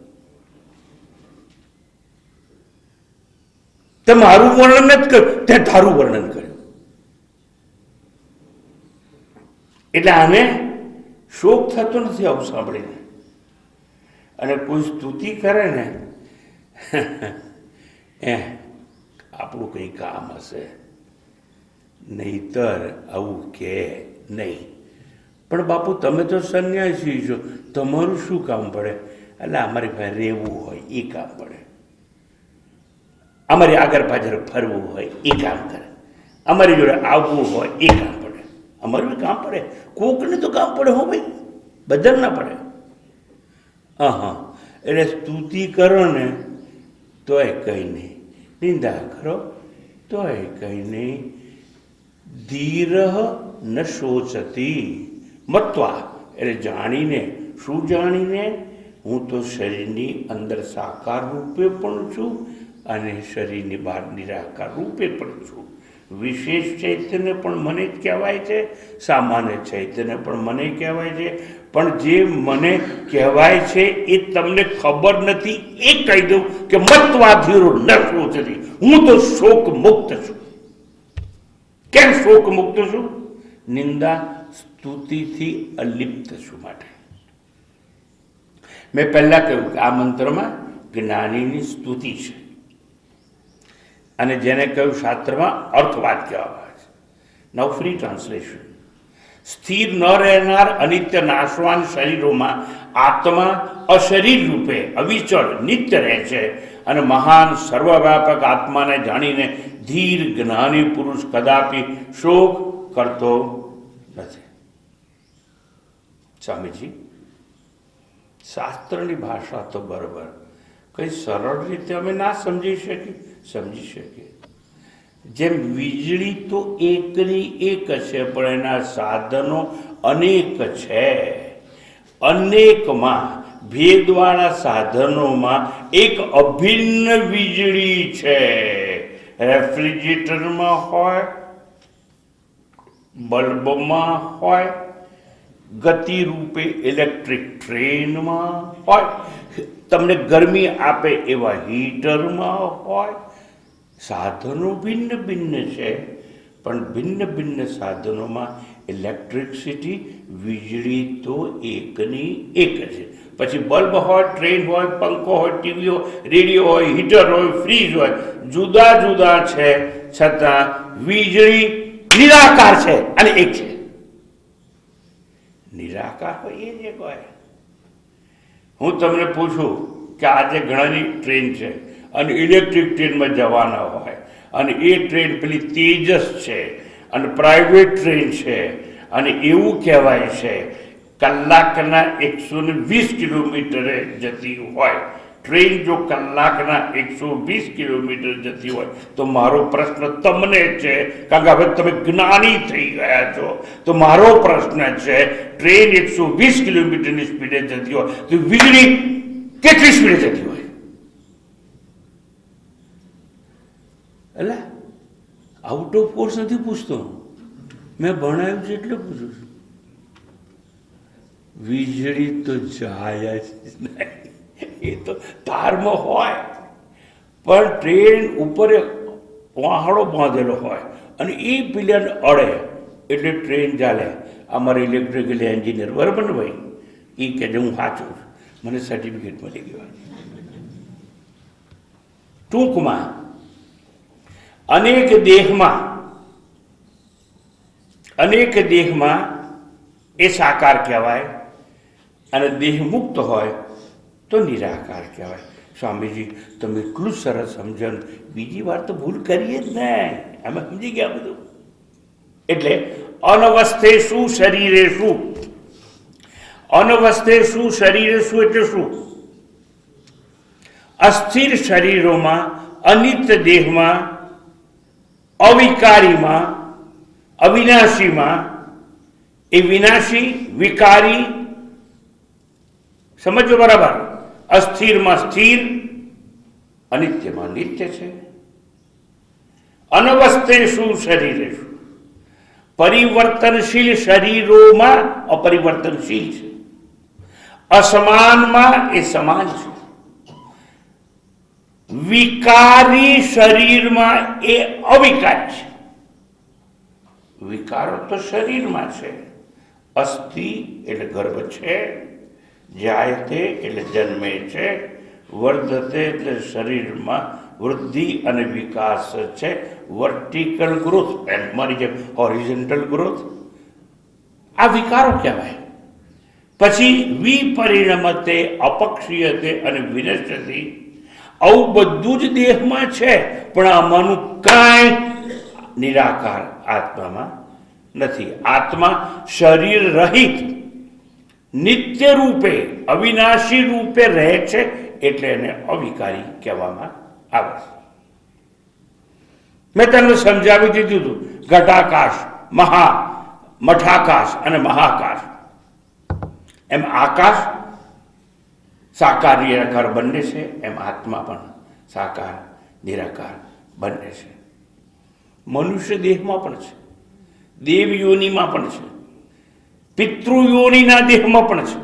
તે મારું વર્ણન નથી કર્યું, તે તારું વર્ણન કર્યું. એટલે આને શોક થતો નથી આવું સાંભળીને. અને કોઈ સ્તુતિ કરે ને આપણું કંઈ કામ હશે, નહીતર આવું કે નહીં. પણ બાપુ તમે તો સંન્યાસી છો, તમારું શું કામ પડે? એટલે અમારી પાસે રહેવું હોય એ કામ પડે, અમારી આગળ પાછળ ફરવું હોય એ કામ કરે, અમારી જોડે આવવું હોય એ કામ પડે. અમારું કામ પડે, કોકને તો કામ પડે. હો ભાઈ, બધાને ના પડે. હા, એટલે સ્તુતિ કરો ને તોય કંઈ નહીં, નિંદા કરો તોય કંઈ નહીં. ધીરઃ ન શોચતી મત્વા એટલે જાણીને. શું જાણીને? હું તો શરીરની અંદર સાકાર રૂપે પણ છું અને શરીરની બહાર નિરાકાર રૂપે પણ છું. વિશેષ ચૈતન્ય પણ મને જ કહેવાય છે, સામાન્ય ચૈતન્ય પણ મને કહેવાય છે. પણ જે મને કહેવાય છે એ તમને ખબર નથી એ કહી દઉં કે મત્વા ધીરો ન શોચતી, હું તો શોક મુક્ત છું. કેમ શોક મુક્ત છું? નિંદા સ્તુતિથી અલિપ્ત છું માટે. મેં પહેલા કહ્યું કે આ મંત્રમાં જ્ઞાનીની સ્તુતિ છે, અને જેને કહ્યું શાસ્ત્રમાં અર્થવાદ કહેવામાં આવે છે. નાઉ ફ્રી ટ્રાન્સલેશન. સ્થિર ન રહેનાર અનિત્ય નાશવાન શરીરોમાં આત્મા અશરીર રૂપે અવિચળ નિત્ય રહે છે, અને મહાન સર્વવ્યાપક આત્માને જાણીને ધીર જ્ઞાની પુરુષ કદાપી શોક કરતો નથી. સ્વામીજી, શાસ્ત્રની ભાષા તો બરાબર, કઈ સરળ રીતે અમે ના સમજી શકીએ. જેમ વીજળી તો એકની એક છે, પણ એના સાધનો અનેક છે. અનેકમાં ભેદવાળા સાધનોમાં એક અભિન્ન વીજળી છે. રેફ્રિજરેટરમાં હોય, બલ્બમાં હોય, ગતિ રૂપે ઇલેક્ટ્રિક ટ્રેનમાં હોય, તમને ગરમી આપે એવા હીટરમાં હોય. સાધનો ભિન્ન ભિન્ન છે, પણ ભિન્ન ભિન્ન સાધનોમાં ઇલેક્ટ્રિસિટી વીજળી તો એકની એક છે. પછી બલ્બ હોય, ટ્રેન હોય, પંખો હોય, ટીવી હોય, રેડિયો હોય, હીટર હોય, ફ્રીજ હોય, જુદા જુદા છે, છતાં વીજળી નિરાકાર છે અને એક છે. નિરાકાર હોય એ જ એક હોય. હું તમને પૂછું કે આજે ઘણાની ટ્રેન છે અને ઇલેક્ટ્રિક ટ્રેનમાં જવાના હોય, અને એ ટ્રેન પેલી તેજસ છે અને પ્રાઇવેટ ટ્રેન છે, અને એવું કહેવાય છે કલાકના 120 કિલોમીટરે જતી હોય ટ્રેન. જો કલાકના 120 કિલોમીટર જતી હોય તો મારો પ્રશ્ન તમને છે, કારણ કે હવે તમે જ્ઞાની થઈ ગયા છો, તો મારો પ્રશ્ન છે, ટ્રેન 120 કિલોમીટરની સ્પીડે જતી હોય તો વીજળી કેટલી સ્પીડે જતી હોય? એટલે આઉટ ઓફ કોર્સ નથી પૂછતો, મેં ભણાવ્યું છે એટલે પૂછું છું. વીજળી તો જાય જ નહીં, એ તો તારમાં હોય, પણ ટ્રેન ઉપર વાહડો બાંધેલો હોય અને એ પેલાને અડે એટલે ટ્રેન ચાલે. અમારે ઇલેક્ટ્રિકલ એન્જિનિયર બરાબર ને ભાઈ, એ કહે છે હું સાચું છું, મને સર્ટિફિકેટ મળી ગયું. ટૂંકમાં અનેક દેહમાં એ સાકાર કહેવાય અને દેહ મુક્ત હોય તો નિરાકાર કહેવાય. સ્વામીજી તમે એટલું સરસ સમજણ, બીજી વાર તો ભૂલ કરીએ જ નહીં, અમે સમજી ગયા બધું. એટલે અનવસ્થે શું શરીરે શું, અનવસ્થે શું શરીરે શું એટલે શું? અસ્થિર શરીરોમાં, અનિત્ય દેહમાં, અવિકારીમાં, અવિનાશીમાં, એ વિનાશી વિકારી, સમજો બરાબર, અસ્થિરમાં સ્થિર, અનિત્યમાં નિત્ય છે. અનવસ્થે શું શરીરે શું, પરિવર્તનશીલ શરીરોમાં અપરિવર્તનશીલ છે, અસમાનમાં એ સમાન છે, વિકારી શરીરમાં એ અવિકારી છે. વિકારો તો શરીરમાં છે. અસ્થિ એટલે ગર્ભ છે, જાયતે એટલે જન્મે છે, વર્ધતે એટલે શરીરમાં વૃદ્ધિ અને વિકાસ છે, વર્ટિકલ ગ્રોથ એન્ડ મારી જેમ હોરિઝોન્ટલ ગ્રોથ, આ વિકારો કહેવાય. પછી વિપરિણમતે, અપક્ષીયતે અને વિનશ્યતિ, આવું બધું જ દેહમાં છે, પણ આમાંનું કાંઈ નિરાકાર આત્મામાં નથી. આત્મા શરીર રહિત નિત્ય રૂપે અવિનાશી રૂપે રહે છે, એટલે એને અવિકારી કહેવામાં આવે. મેં તમને સમજાવી દીધું હતું, ઘટાકાશ, મઠાકાશ અને મહાકાશ. એમ આકાશ સાકાર નિરાકાર બંને છે, એમ આત્મા પણ સાકાર નિરાકાર બંને છે. મનુષ્ય દેહમાં પણ છે, દેવ યોનિમાં પણ છે, પિતૃયોનિના દેહમાં પણ છે,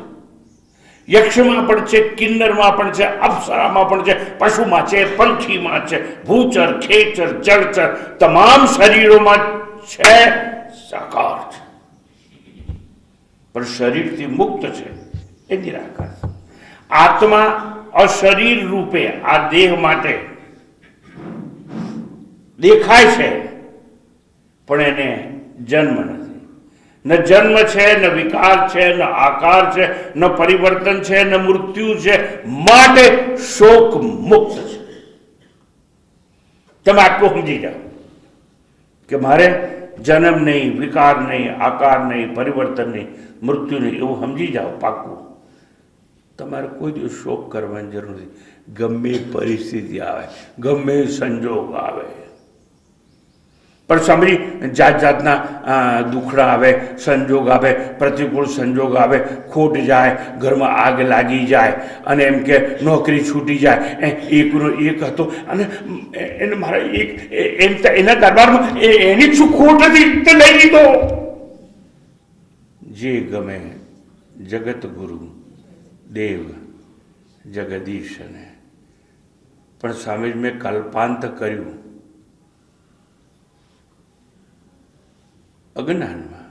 યક્ષમાં પણ છે, કિન્નરમાં પણ છે, અપ્સરામાં પણ છે, પશુમાં છે, પંખીમાં છે, ભૂચર, ખેચર, જળચર, તમામ શરીરોમાં છે, સાકાર છે. પણ શરીરથી મુક્ત છે એ નિરાકાર. આત્મા અશરીર રૂપે આ દેહ માટે દેખાય છે, પણ એને જન્મ નથી. ન જન્મ છે, ન વિકાર છે, ન આકાર છે, ન પરિવર્તન છે, ન મૃત્યુ છે, માટે શોક મુક્ત છે. તમે આટલું સમજી જાઓ કે મારે જન્મ નહીં, વિકાર નહીં, આકાર નહીં, પરિવર્તન નહીં, મૃત્યુ નહીં, એવું સમજી જાઓ પાક્કું. તમારે કોઈ દિવસ શોક કરવાની જરૂર નથી. ગમે પરિસ્થિતિ આવે, ગમે સંજોગ આવે, પણ સાંભળી જાત જાતના દુખડા આવે, સંજોગ આવે, પ્રતિકૂળ સંજોગ આવે, ખોટ જાય, ઘરમાં આગ લાગી જાય અને એમ કે નોકરી છૂટી જાય, એકનો એક હતો અને એને મારા એના દરબારમાં એની શું ખોટ હતી તે લઈ લીધો. જે ગમે જગત ગુરુ દેવ જગદીશ ને, પણ સામે મેં કલ્પાંત કર્યું અજ્ઞાનમાં,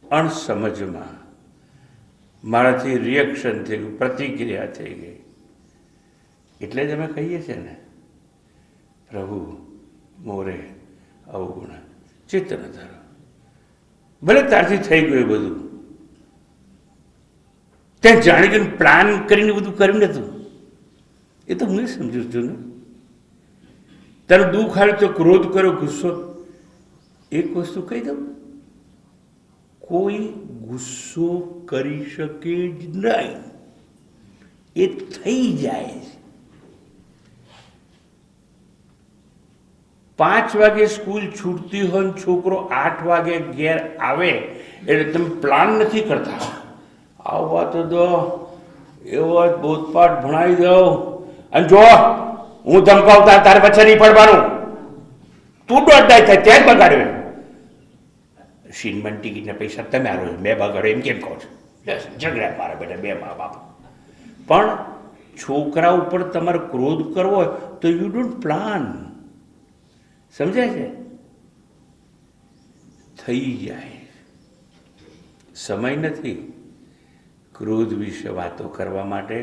અણસમજમાં, મારાથી રિએક્શન થઈ ગયું, પ્રતિક્રિયા થઈ ગઈ. એટલે જ અમે કહીએ છીએ ને, પ્રભુ મોરે અવગુણ ચિત્ત ન ધરો. ભલે તારથી થઈ ગયું બધું, ત્યાં જાણી જોઈને પ્લાન કરીને બધું કર્યું નતું, એ તો હું સમજુ છું ને. તારું દુઃખ આવ્યું તો ક્રોધ કર્યો, ગુસ્સો. એક વસ્તુ કહી દઉં, કોઈ ગુસ્સો કરી શકે જ નહીં, એ થઈ જાય. 5 વાગે સ્કૂલ છૂટતી હોય ને છોકરો 8 વાગે ઘેર આવે, એટલે તમે પ્લાન નથી કરતા, આવવા તો દો, એવો બોધપાઠ ભણાવી દઉં, અને જો હું ધમકાવતા તારે પછી નહીં પડવાનું, તું દોડદાય થાય ત્યાં જ બગાડ્યો. સિનેમાની ટિકિટના પૈસા તમે આલો છો, મેં બગાડો એમ કેમ કહો છો? ઝઘડા મારા બેટા બે મા બાપ. પણ છોકરા ઉપર તમારે ક્રોધ કરવો હોય તો યુ ડોન્ટ પ્લાન, સમજાય છે? થઈ જાય. સમય નથી ક્રોધ વિશે વાતો કરવા માટે.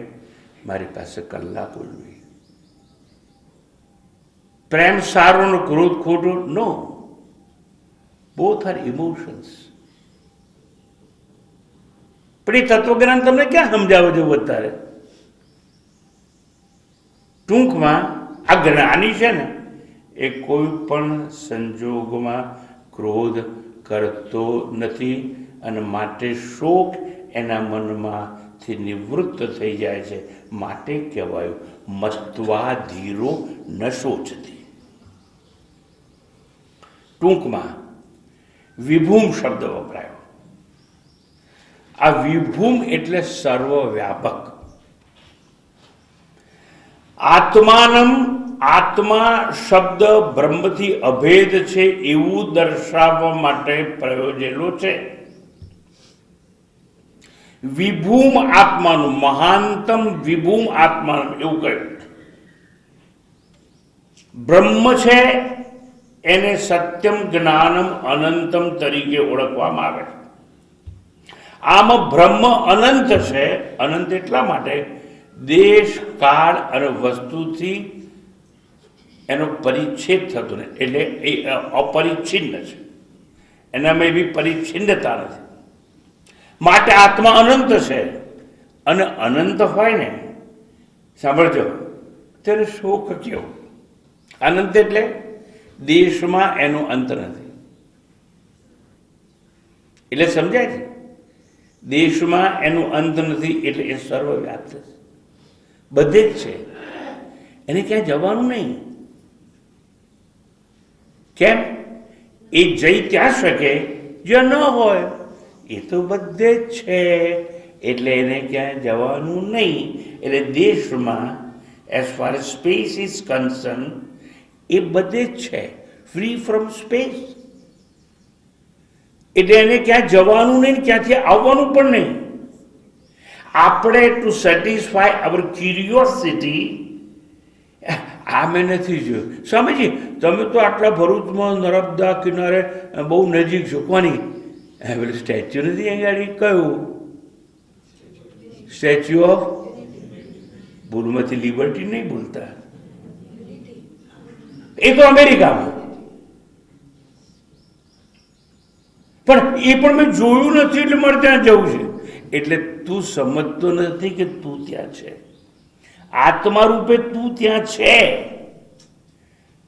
મારી પાસે કલાકો જોઈએ. પ્રેમ સારો ને ક્રોધ ખોટો? નો, બોથ આર ઇમોશન્સ. પણ એ તત્વજ્ઞાન તમને ક્યાં સમજાવે છે વધારે? ટૂંકમાં આ જ્ઞાની છે ને એ કોઈ પણ સંજોગોમાં ક્રોધ કરતો નથી અને માટે શોક એના મનમાંથી નિવૃત્ત થઈ જાય છે. માટે કહેવાયું મત્વા ધીરો ન શોચતી. ટૂંકમાં વિભૂમ શબ્દ વપરાયો. આ વિભૂમ એટલે સર્વવ્યાપક. આત્માનમ, આત્મા શબ્દ બ્રહ્મથી અભેદ છે એવું દર્શાવવા માટે પ્રયોજેલો છે. વિભૂમ આત્માનું, મહાનતમ વિભૂમ આત્માનું એવું કહ્યું. બ્રહ્મ છે એને સત્યમ જ્ઞાનમ અનંતમ તરીકે ઓળખવામાં આવે છે. આમાં બ્રહ્મ અનંત છે. અનંત એટલા માટે દેશ, કાળ અને વસ્તુથી એનો પરિચ્છેદ થતો નથી. એટલે એ અપરિચ્છિન્ન છે. એનામાં એવી પરિચ્છિન્નતા નથી. માટે આત્મા અનંત છે. અને અનંત હોય ને, સાંભળજો, ત્યારે શોક કેવો? અનંત એટલે દેશમાં એનો અંત નથી. એટલે સમજાય છે? દેશમાં એનું અંત નથી એટલે એ સર્વવ્યાપ્ત છે. બધે જ છે. એને ક્યાંય જવાનું નહીં. કેમ? એ જઈ ત્યાં શકે જ્યાં ન હોય. એ તો બધે જ છે એટલે એને ક્યાંય જવાનું નહીં. એટલે દેશમાં as far as space is concern એ બધે જ છે, ફ્રી ફ્રોમ સ્પેસ. એટલે એને ક્યાં જવાનું નહીં, ક્યાંથી આવવાનું પણ નહીં. આપણે ટુ સેટિસ્ફાય અવર ક્યુરિયોસિટી, આ મેં નથી જોયું. સ્વામીજી તમે તો આટલા ભરૂચમાં નર્મદા કિનારે બહુ નજીક છો. કોની? પેલું સ્ટેચ્યુ નથી અહીંયા? કયું સ્ટેચ્યુ ઓફ? ભૂલમાંથી લિબર્ટી નહીં બોલતા, એ તો અમેરિકામાં. પણ એ પણ મેં જોયું નથી એટલે મારે ત્યાં જવું છે. એટલે તું સમજતો નથી કે તું ત્યાં છે. આત્મા રૂપે તું ત્યાં છે,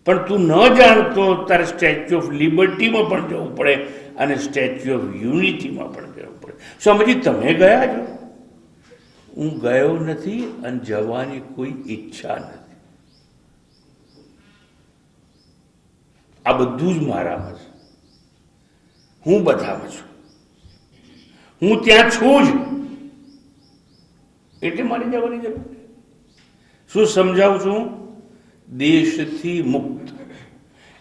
પણ તું ન જાણતો. તારે સ્ટેચ્યુ ઓફ લિબર્ટીમાં પણ જવું પડે અને સ્ટેચ્યુ ઓફ યુનિટીમાં પણ જવું પડે. સમજી, તમે ગયા છો? હું ગયો નથી અને જવાની કોઈ ઈચ્છા નથી. આ બધું જ મારામાં છે. હું બધામાં છું. હું ત્યાં છું જ એટલે મારી જવાની જરૂર. શું સમજાવું છું? દેશથી મુક્ત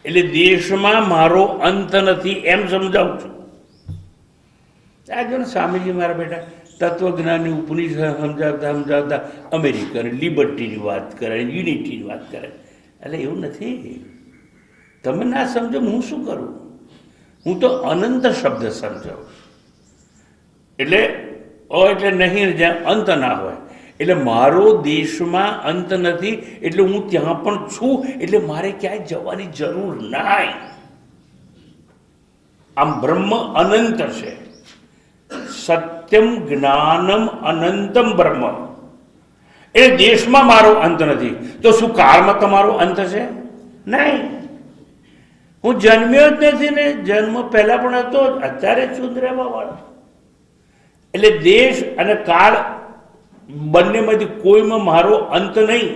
એટલે દેશમાં મારો અંત નથી એમ સમજાવું છું. આ જો ને સ્વામીજી મારા બેટા તત્વજ્ઞાનની ઉપનિષદ સમજાવતા અમેરિકન લિબર્ટીની વાત કરે, યુનિટીની વાત કરે. એટલે એવું નથી. તમે ના સમજો, હું શું કરું? હું તો અનંત શબ્દ સમજાવું. એટલે એટલે નહીં, જ્યાં અંત ના હોય. એટલે મારો દેશમાં અંત નથી એટલે હું ત્યાં પણ છું. એટલે મારે ક્યાંય જવાની જરૂર નહીં. આમ બ્રહ્મ અનંત છે. સત્યમ જ્ઞાનમ અનંતમ બ્રહ્મ. એ દેશમાં મારો અંત નથી. તો શું કાળમાં તમારો અંત છે? નહીં. હું જન્મ્યો જ નથી ને, જન્મ પહેલા પણ હતો, અત્યારે છું રહેવા વાળો. એટલે દેશ અને કાળ બંનેમાંથી કોઈમાં મારો અંત નહીં.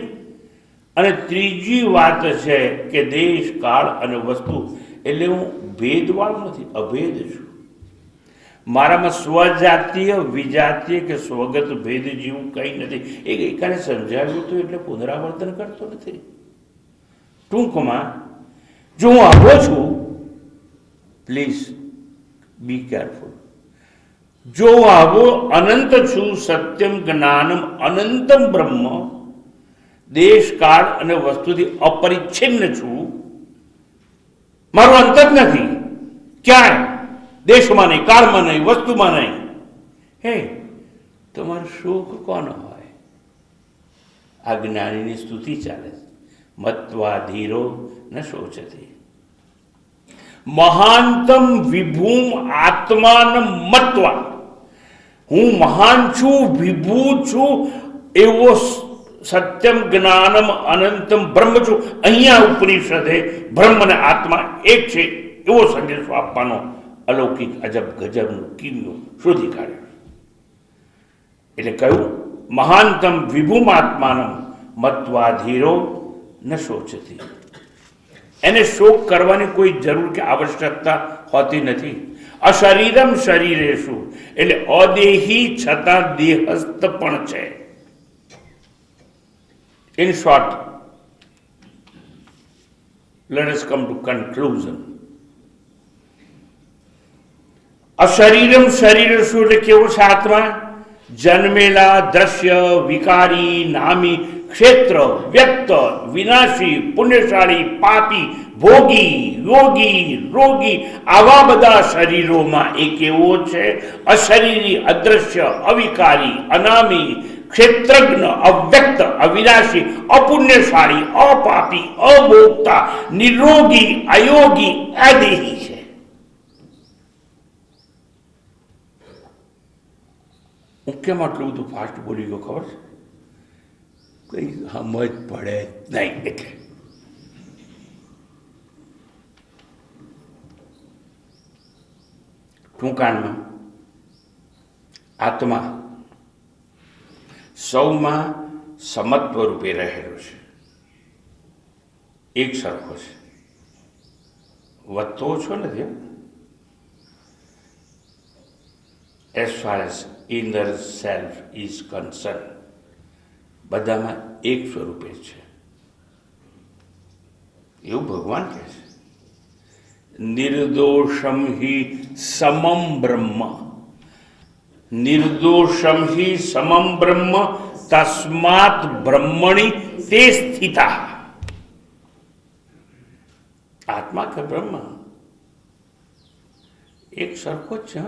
અને ત્રીજી વાત છે કે દેશ, કાળ અને વસ્તુ એટલે હું ભેદવાળો નથી, અભેદ છું. મારામાં સ્વજાતીય, વિજાતીય કે સ્વગત ભેદ જેવું કંઈ નથી. એ ગઈકાલે સમજાવ્યું હતું એટલે પુનરાવર્તન કરતો નથી. ટૂંકમાં જો હું આવો છું, પ્લીઝ બી કેરફુલ. જો હું આવો અનંત છું, સત્યમ જ્ઞાનમ અનંતમ બ્રહ્મ, દેશ, કાળ અને વસ્તુથી અપરિચ્છિન્ન છું, મારું અંત જ નથી ક્યાંય, દેશમાં નહીં, કાળમાં નહીં, વસ્તુમાં નહીં. હે, તમારું સુખ કોનો હોય? આ જ્ઞાનીની સ્તુતિ ચાલે. મત્વા ધીરો ન શોચતી, મહાનતમ વિભૂમ આત્માન મત્વા. હું મહાન છું, વિભૂ છું, એવો સત્યમ જ્ઞાનમ અનંતમ બ્રહ્મ છું. અહીંયા ઉપનિષદે બ્રહ્મ અને આત્મા એક છે એવો સંદેશો આપવાનો અલૌકિક અજબ ગજબનું કિલ્લો શોધી કાઢ્યો. એટલે કહ્યું મહાનતમ વિભૂમાત્માનમ મત્વા ધીરો ન શોચતી. એને શોક કરવાની કોઈ જરૂર કે આવશ્યકતા હોતી નથી. અશરીરમ શરીરેશુ એટલે અદેહી છતાં દેહસ્થ પણ છે. In short, let us come to conclusion. અશરીરમ શરીરેશુ એટલે કેવો છે આત્મા? જન્મેલા, દ્રશ્ય, વિકારી, નામી, ક્ષેત્ર, વ્યક્ત, વિનાશી, પુણ્યશાળી, પાપી, ભોગી, યોગી, રોગી, આવા બધા શરીરોમાં એક એવો છે અશરીરી, અદ્રશ્ય, અવિકારી, અનામી, ક્ષેત્રજ્ઞ, અવ્યક્ત, અવિનાશી, અપુણ્યશાળી, અપાપી, અભોગતા, નિરોગી, અયોગી, અદેહી છે. હું કેમ આટલું બધું ફાસ્ટ બોલી ગયો ખબર છે? કઈ સમજ પડે નહીં. એટલે ટૂંકાણમાં આત્મા સૌમાં સમત્વ રૂપે રહેલો છે, એક સરખો છે, વધતો ઓછો નથી. As far as inner self is concern બધામાં એક સ્વરૂપે છે એવું ભગવાન કહે છે. નિર્દોષમ હિ સમમ બ્રહ્મ, નિર્દોષમ હિ સમમ બ્રહ્મ તસ્માત બ્રહ્મણિ તે સ્થિતા. આત્મા કે બ્રહ્મ એક સરખો જ છે,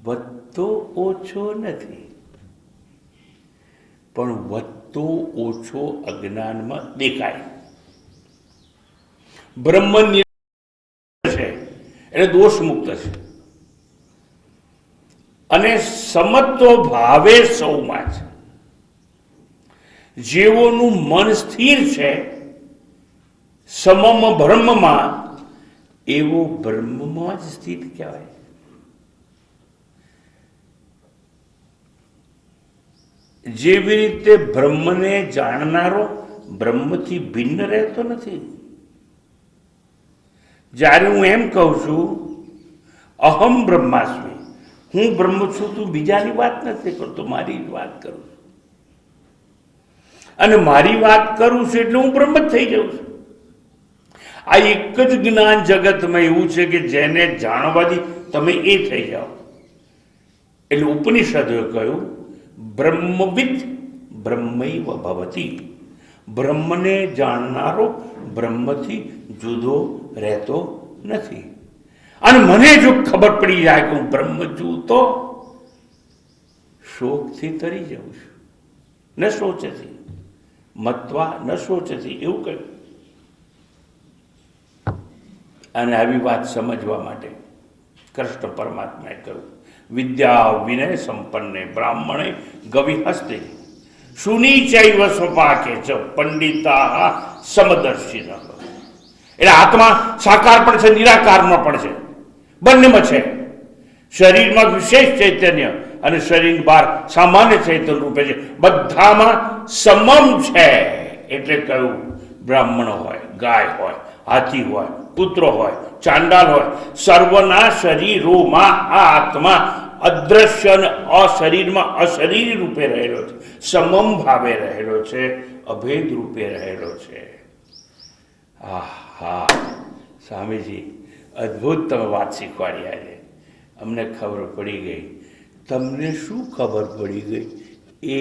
વધતો ઓછો નથી. પણ વધતો ઓછો અજ્ઞાનમાં દેખાય. બ્રહ્મ છે એટલે દોષ મુક્ત છે અને સમત્વ ભાવે સૌમાં છે. જેઓનું મન સ્થિર છે સમમ બ્રહ્મમાં, એવો બ્રહ્મમાં જ સ્થિત કહેવાય. જેવી રીતે બ્રહ્મને જાણનારો બ્રહ્મથી ભિન્ન રહેતો નથી. જ્યારે હું એમ કહું છું અહમ બ્રહ્માસ્મિ, હું બ્રહ્મ છું, તું બીજાની વાત નથી કરતો, મારી જ વાત કરું છું. અને મારી વાત કરું છું એટલે હું બ્રહ્મ જ થઈ જાઉં છું. આ એક જ જ્ઞાન જગતમાં એવું છે કે જેને જાણવાથી તમે એ થઈ જાઓ. એટલે ઉપનિષદોએ કહ્યું બ્રહ્મવિદ બ્રહ્મૈવ ભવતી. બ્રહ્મને જાણનારો બ્રહ્મથી જુદો રહેતો નથી. અને મને જો ખબર પડી જાય કે હું બ્રહ્મ છું તો શોકથી તરી જાઉં છું. ન શોચતી મત્વા ન શોચતી એવું કહ્યું. અને આવી વાત સમજવા માટે કૃષ્ણ પરમાત્માએ કહ્યું વિદ્યા વિનય સંપન્ને બ્રાહ્મણે ગવિ હસ્તે સુનીચૈવ સ્વપાકે ચ પંડિતા સમદર્શિન. એટલે આત્મા સાકાર પણ છે, નિરાકારમાં પણ છે, બંનેમાં છે. શરીરમાં વિશેષ ચૈતન્ય અને શરીર બહાર સામાન્ય ચૈતન્ય રૂપે છે. બધામાં સમમ છે. એટલે કહ્યું બ્રાહ્મણ હોય, ગાય હોય, હાથી હોય, પુત્ર હોય, ચાંડાલ હોય, સર્વના શરીરોમાં આ આત્મા અદ્રશ્ય અને અશરીરમાં અશરીરી રૂપે રહેલો છે, સમમ ભાવે રહેલો છે, અભેદ રૂપે રહેલો છે. આહા, સ્વામીજી અદ્ભુત તમે વાત શીખવાડી. આજે અમને ખબર પડી ગઈ. તમને શું ખબર પડી ગઈ? એ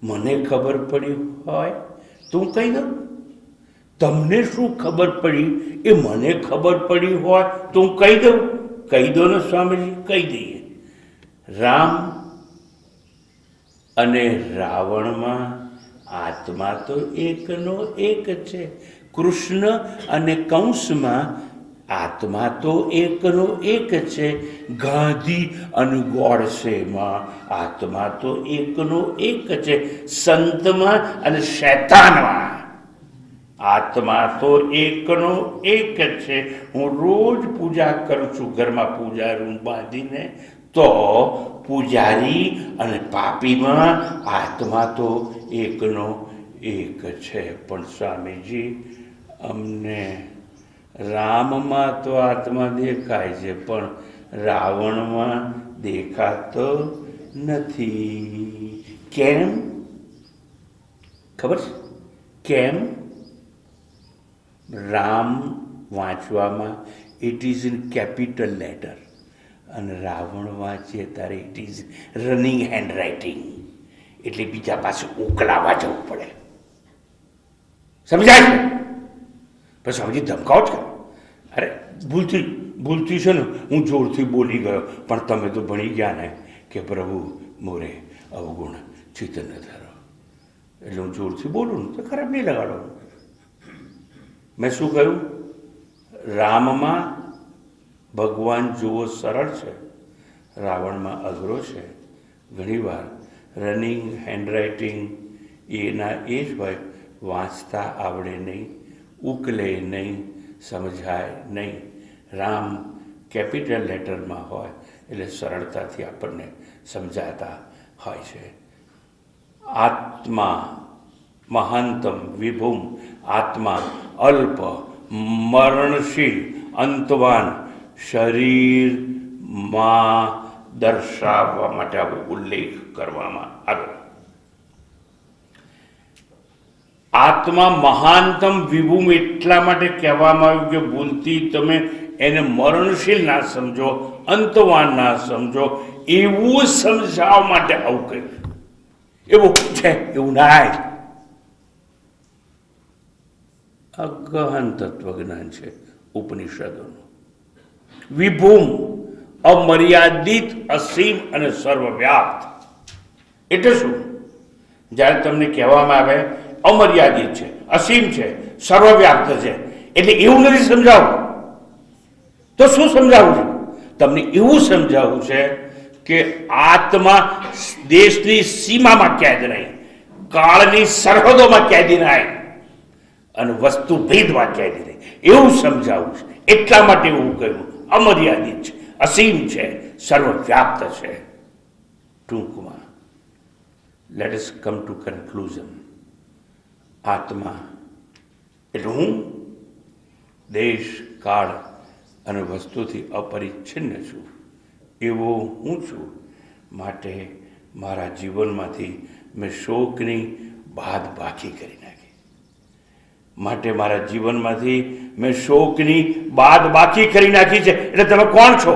મને ખબર પડી હોય તો હું કહી દઉં. તમને શું ખબર પડી એ મને ખબર પડી હોય તો હું કહી દો ને સ્વામીજી, કહી દઈએ. રામ અને રાવણમાં આત્મા તો એકનો એક છે. કૃષ્ણ અને કંસમાં આત્મા તો એકનો એક છે. ગાંધી અને ગોડસેમાં આત્મા તો એકનો એક છે. સંતમાં અને શૈતાનમાં આત્મા તો એકનો એક છે. હું રોજ પૂજા કરું છું ઘરમાં પૂજા રૂમ બાંધીને, તો પૂજારી અને પાપીમાં આત્મા તો એકનો એક છે. પણ સ્વામીજી, અમને રામમાં તો આત્મા દેખાય છે પણ રાવણમાં દેખાતો નથી. કેમ ખબર છે? કેમ? રામ વાંચવામાં it is in capital letter અને રાવણ વાંચીએ ત્યારે it is running hand writing, એટલે બીજા પાસે ઉકલાવા જવું પડે. સમજાય છે? પણ સ્વામીજી ધમકાવો જ કરો. અરે ભૂલથી છે ને હું જોરથી બોલી ગયો, પણ તમે તો ભણી ગયા ને કે પ્રભુ મોરે અવગુણ ચિત્ત ન ધરો, એટલે હું જોરથી બોલું ને તો ખરાબ નહીં લગાડો. મેં શું કહ્યું? રામમાં ભગવાન જેવો સરળ છે, રાવણમાં અઘરો છે. ઘણીવાર રનિંગ હેન્ડરાઇટિંગ એના એ જ હોય, વાંચતા આવડે નહીં, ઉકલે નહીં, સમજાય નહીં. રામ કેપિટલ લેટરમાં હોય એટલે સરળતાથી આપણને સમજાતા હોય છે. આત્મા મહાંતમ વિભુમ, આત્મા અલ્પ મરણશીલ અંતવાન શરીરમાં દર્શાવવા માટે આવો ઉલ્લેખ કરવામાં આવ્યો. આત્મા મહાનતમ વિભુમ એટલા માટે કહેવામાં આવ્યું કે ભૂલથી તમે એને મરણશીલ ના સમજો, અંતવાન ના સમજો, એવું સમજાવવા માટે આવું કહ્યું. એવું છે એવું ના. અગહન તત્વજ્ઞાન છે ઉપનિષદોનું. વિભૂમ અમર્યાદિત, અસીમ અને સર્વવ્યાપ્ત. એટલે શું? જ્યારે તમને કહેવામાં આવે અમર્યાદિત છે, અસીમ છે, સર્વવ્યાપ્ત છે, એટલે એવું નથી સમજાવવું. તો શું સમજાવવું છે? તમને એવું સમજાવવું છે કે આત્મા દેશની સીમામાં કેદ નહીં, કાળની સરહદોમાં કેદી નહીં અને વસ્તુ ભેદમાં કેદી નહીં, એવું સમજાવવું છે. એટલા માટે એવું કહ્યું અમર્યાદિત છે, અસીમ છે, સર્વવ્યાપ્ત છે. ટૂંકમાં let us come to conclusion. આત્મા એટલે હું દેશ, કાળ અને વસ્તુથી અપરિચ્છિન્ન છું, એવો હું છું. માટે મારા જીવનમાંથી મેં શોકની બાદ બાકી કરી નાખી. માટે મારા જીવનમાંથી મેં શોકની બાદ બાકી કરી નાખી છે. એટલે તમે કોણ છો?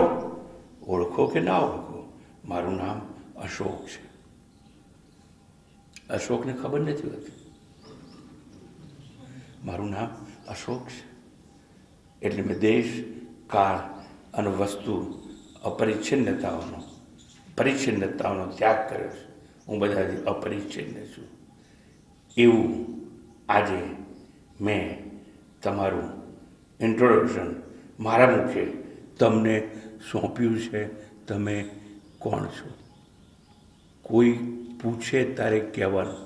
ઓળખો કે ના ઓળખો, મારું નામ અશોક છે. અશોકને ખબર નથી હોતી મારું નામ અશોક છે. એટલે મેં દેશ, કાળ અને વસ્તુ પરિચ્છિન્નતાઓનો ત્યાગ કર્યો છે. હું બધાથી અપરિચ્છિન્ન છું. એવું આજે મેં તમારું ઇન્ટ્રોડક્શન મારા મુખે તમને સોંપ્યું છે. તમે કોણ છો? કોઈ પૂછે તારે કહેવાનું,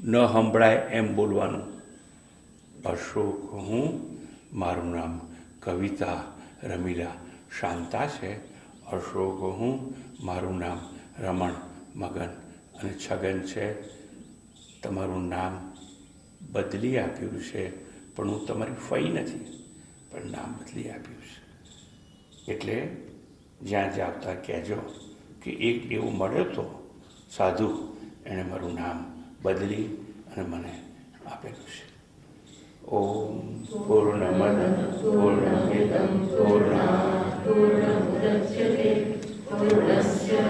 ન સંભળાય એમ બોલવાનું. અશોક હું, મારું નામ કવિતા રમીલા શાંતા છે. અશોક હું, મારું નામ રમણ, મગન અને છગન છે. તમારું નામ બદલી આપ્યું છે, પણ હું તમારી ફઈ નથી, પણ નામ બદલી આપ્યું છે. એટલે જ્યાં જાવતા કહેજો કે એક એવો મળ્યો તો સાધુ, એણે મારું નામ બદલી અને મને આપેલું છે. ઓમ પૂર્ણમદ પૂર્ણમિદં પૂર્ણાત પૂર્ણમુદચ્યતે પૂર્ણસ્ય